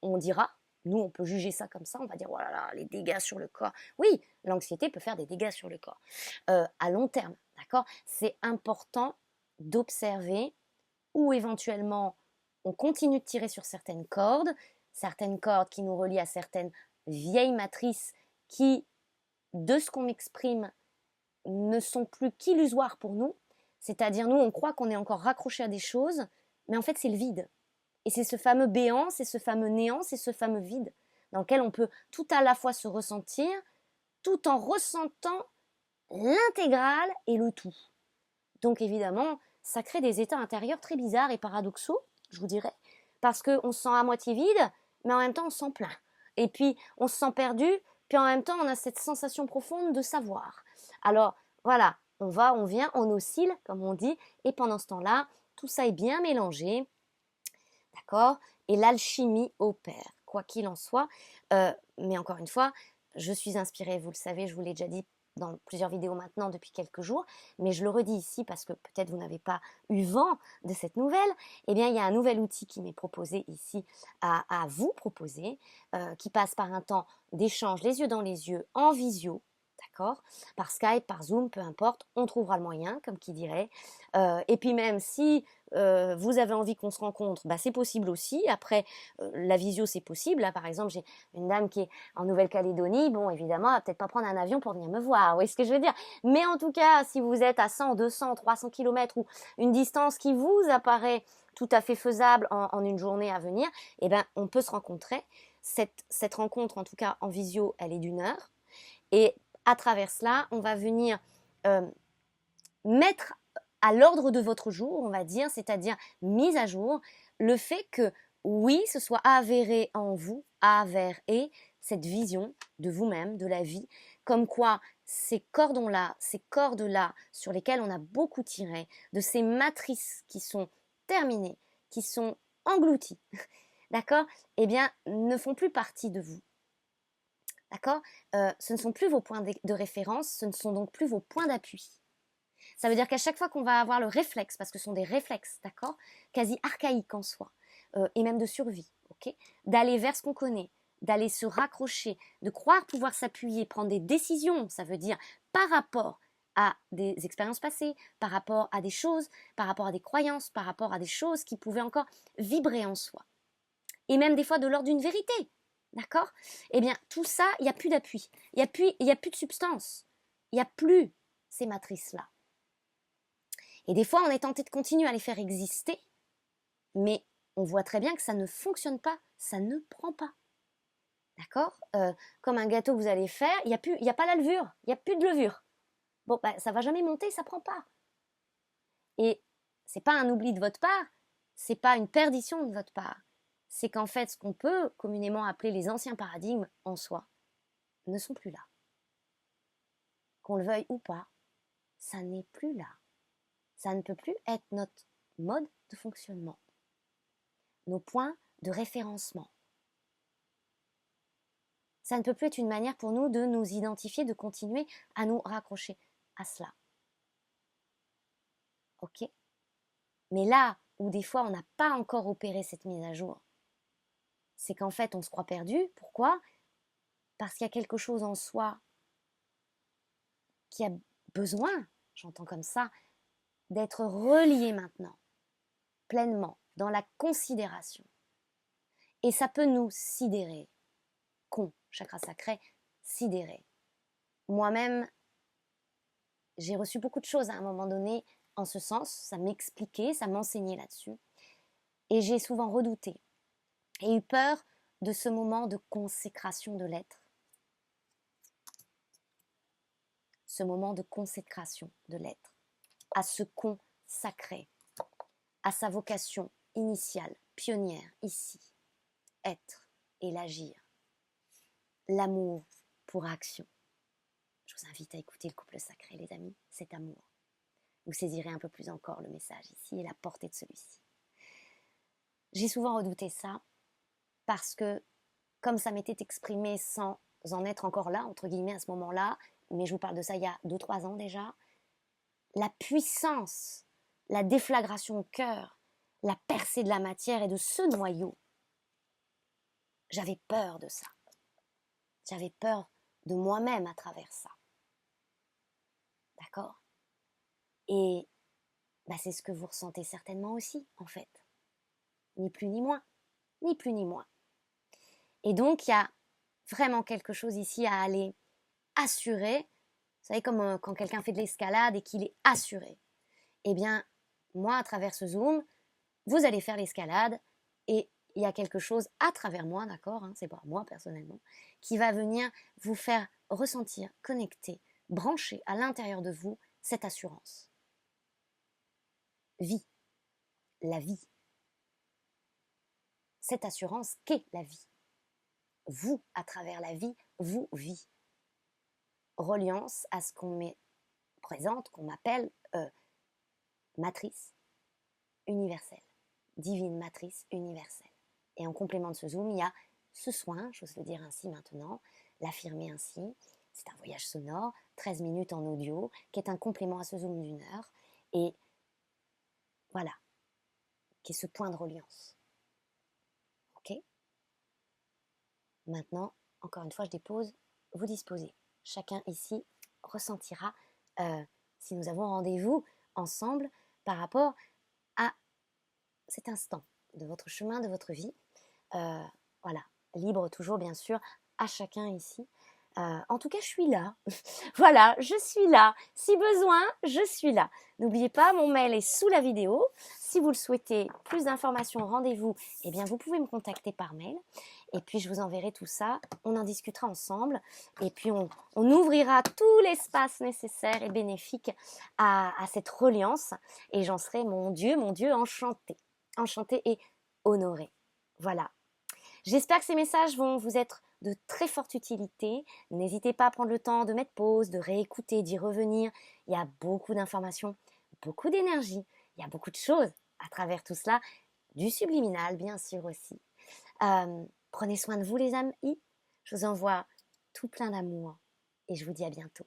on dira. Nous, on peut juger ça comme ça, on va dire, oh là là, les dégâts sur le corps. Oui, l'anxiété peut faire des dégâts sur le corps. À long terme, d'accord. C'est important d'observer où éventuellement on continue de tirer sur certaines cordes qui nous relient à certaines vieilles matrices qui, de ce qu'on m'exprime, ne sont plus qu'illusoires pour nous. C'est-à-dire, nous, on croit qu'on est encore raccroché à des choses, mais en fait, c'est le vide. Et c'est ce fameux béant, c'est ce fameux néant, c'est ce fameux vide dans lequel on peut tout à la fois se ressentir, tout en ressentant l'intégrale et le tout. Donc évidemment, ça crée des états intérieurs très bizarres et paradoxaux, je vous dirais, parce qu'on se sent à moitié vide, mais en même temps on se sent plein. Et puis on se sent perdu, puis en même temps on a cette sensation profonde de savoir. Alors voilà, on va, on vient, on oscille, comme on dit, et pendant ce temps-là, tout ça est bien mélangé, d'accord. Et l'alchimie opère, quoi qu'il en soit. Mais encore une fois, je suis inspirée, vous le savez, je vous l'ai déjà dit dans plusieurs vidéos maintenant depuis quelques jours, mais je le redis ici parce que peut-être vous n'avez pas eu vent de cette nouvelle. Eh bien, il y a un nouvel outil qui m'est proposé ici à vous proposer, qui passe par un temps d'échange les yeux dans les yeux en visio, d'accord, par Skype, par Zoom, peu importe, on trouvera le moyen, comme qui dirait. Et puis même si vous avez envie qu'on se rencontre, bah, c'est possible aussi. Après, la visio, c'est possible. Là, par exemple, j'ai une dame qui est en Nouvelle-Calédonie. Bon, évidemment, elle va peut-être pas prendre un avion pour venir me voir. Vous voyez ce que je veux dire? Mais en tout cas, si vous êtes à 100, 200, 300 kilomètres ou une distance qui vous apparaît tout à fait faisable en une journée à venir, eh ben, on peut se rencontrer. Cette rencontre, en tout cas en visio, elle est d'1 heure. Et à travers cela, on va venir mettre à l'ordre de votre jour, on va dire, c'est-à-dire mise à jour, le fait que oui, ce soit avéré en vous, avéré cette vision de vous-même, de la vie, comme quoi ces cordons-là, ces cordes-là sur lesquelles on a beaucoup tiré, de ces matrices qui sont terminées, qui sont englouties, d'accord, eh bien, ne font plus partie de vous. D'accord. Ce ne sont plus vos points de référence, ce ne sont donc plus vos points d'appui. Ça veut dire qu'à chaque fois qu'on va avoir le réflexe, parce que ce sont des réflexes, d'accord, quasi archaïques en soi, et même de survie, ok, d'aller vers ce qu'on connaît, d'aller se raccrocher, de croire pouvoir s'appuyer, prendre des décisions, ça veut dire par rapport à des expériences passées, par rapport à des choses, par rapport à des croyances, par rapport à des choses qui pouvaient encore vibrer en soi. Et même des fois de l'ordre d'une vérité, d'accord. Eh bien, tout ça, il n'y a plus d'appui, il n'y a plus de substance, il n'y a plus ces matrices-là. Et des fois, on est tenté de continuer à les faire exister, mais on voit très bien que ça ne fonctionne pas, ça ne prend pas. D'accord. Comme un gâteau que vous allez faire, il n'y a pas la levure, il n'y a plus de levure. Bon, bah, ça va jamais monter, ça prend pas. Et c'est pas un oubli de votre part, c'est pas une perdition de votre part. C'est qu'en fait, ce qu'on peut communément appeler les anciens paradigmes en soi ne sont plus là. Qu'on le veuille ou pas, ça n'est plus là. Ça ne peut plus être notre mode de fonctionnement, nos points de référencement. Ça ne peut plus être une manière pour nous de nous identifier, de continuer à nous raccrocher à cela. Ok. Mais là où des fois on n'a pas encore opéré cette mise à jour, c'est qu'en fait on se croit perdu. Pourquoi? Parce qu'il y a quelque chose en soi qui a besoin, j'entends comme ça, d'être relié maintenant, pleinement, dans la considération. Et ça peut nous sidérer. Chakra sacré, sidéré. Moi-même, j'ai reçu beaucoup de choses à un moment donné en ce sens, ça m'expliquait, ça m'enseignait là-dessus. Et j'ai souvent redouté et eu peur de ce moment de consécration de l'être. Ce moment de consécration de l'être, à ce sacré, à sa vocation initiale, pionnière, ici, être et l'agir. L'amour pour action. Je vous invite à écouter le couple sacré, les amis, cet amour. vous saisirez un peu plus encore le message ici et la portée de celui-ci. J'ai souvent redouté ça parce que, comme ça m'était exprimé sans en être encore là, entre guillemets, à ce moment-là, mais je vous parle de ça il y a 2-3 ans déjà, la puissance, la déflagration au cœur, la percée de la matière et de ce noyau, j'avais peur de ça. J'avais peur de moi-même à travers ça. D'accord? Et c'est ce que vous ressentez certainement aussi, en fait. Ni plus ni moins. Ni plus ni moins. Et donc, il y a vraiment quelque chose ici à aller assurer. Vous savez, comme quand quelqu'un fait de l'escalade et qu'il est assuré. Eh bien, moi, à travers ce Zoom, vous allez faire l'escalade et il y a quelque chose à travers moi, d'accord, c'est pas moi personnellement, qui va venir vous faire ressentir, connecter, brancher à l'intérieur de vous cette assurance. Vie, la vie. Cette assurance qu'est la vie. Vous, à travers la vie, vous, vie. Reliance à ce qu'on me présente, qu'on m'appelle matrice universelle. Divine matrice universelle. Et en complément de ce Zoom, il y a ce soin, j'ose le dire ainsi maintenant, l'affirmer ainsi. C'est un voyage sonore, 13 minutes en audio, qui est un complément à ce Zoom d'1 heure. Et voilà, qui est ce point de reliance. Ok ? Maintenant, encore une fois, je dépose, vous disposez. Chacun ici ressentira si nous avons rendez-vous ensemble par rapport à cet instant de votre chemin, de votre vie. Voilà, libre toujours bien sûr à chacun ici. En tout cas, je suis là. Voilà, je suis là. Si besoin, je suis là. N'oubliez pas, mon mail est sous la vidéo. Si vous le souhaitez, plus d'informations, rendez-vous, eh bien, vous pouvez me contacter par mail. Et puis, je vous enverrai tout ça. On en discutera ensemble. Et puis, on ouvrira tout l'espace nécessaire et bénéfique à cette reliance. Et j'en serai, mon Dieu, enchantée. Enchantée et honorée. Voilà. J'espère que ces messages vont vous être de très forte utilité. N'hésitez pas à prendre le temps de mettre pause, de réécouter, d'y revenir. Il y a beaucoup d'informations, beaucoup d'énergie. Il y a beaucoup de choses à travers tout cela. Du subliminal, bien sûr aussi. Prenez soin de vous, les amis. Je vous envoie tout plein d'amour et je vous dis à bientôt.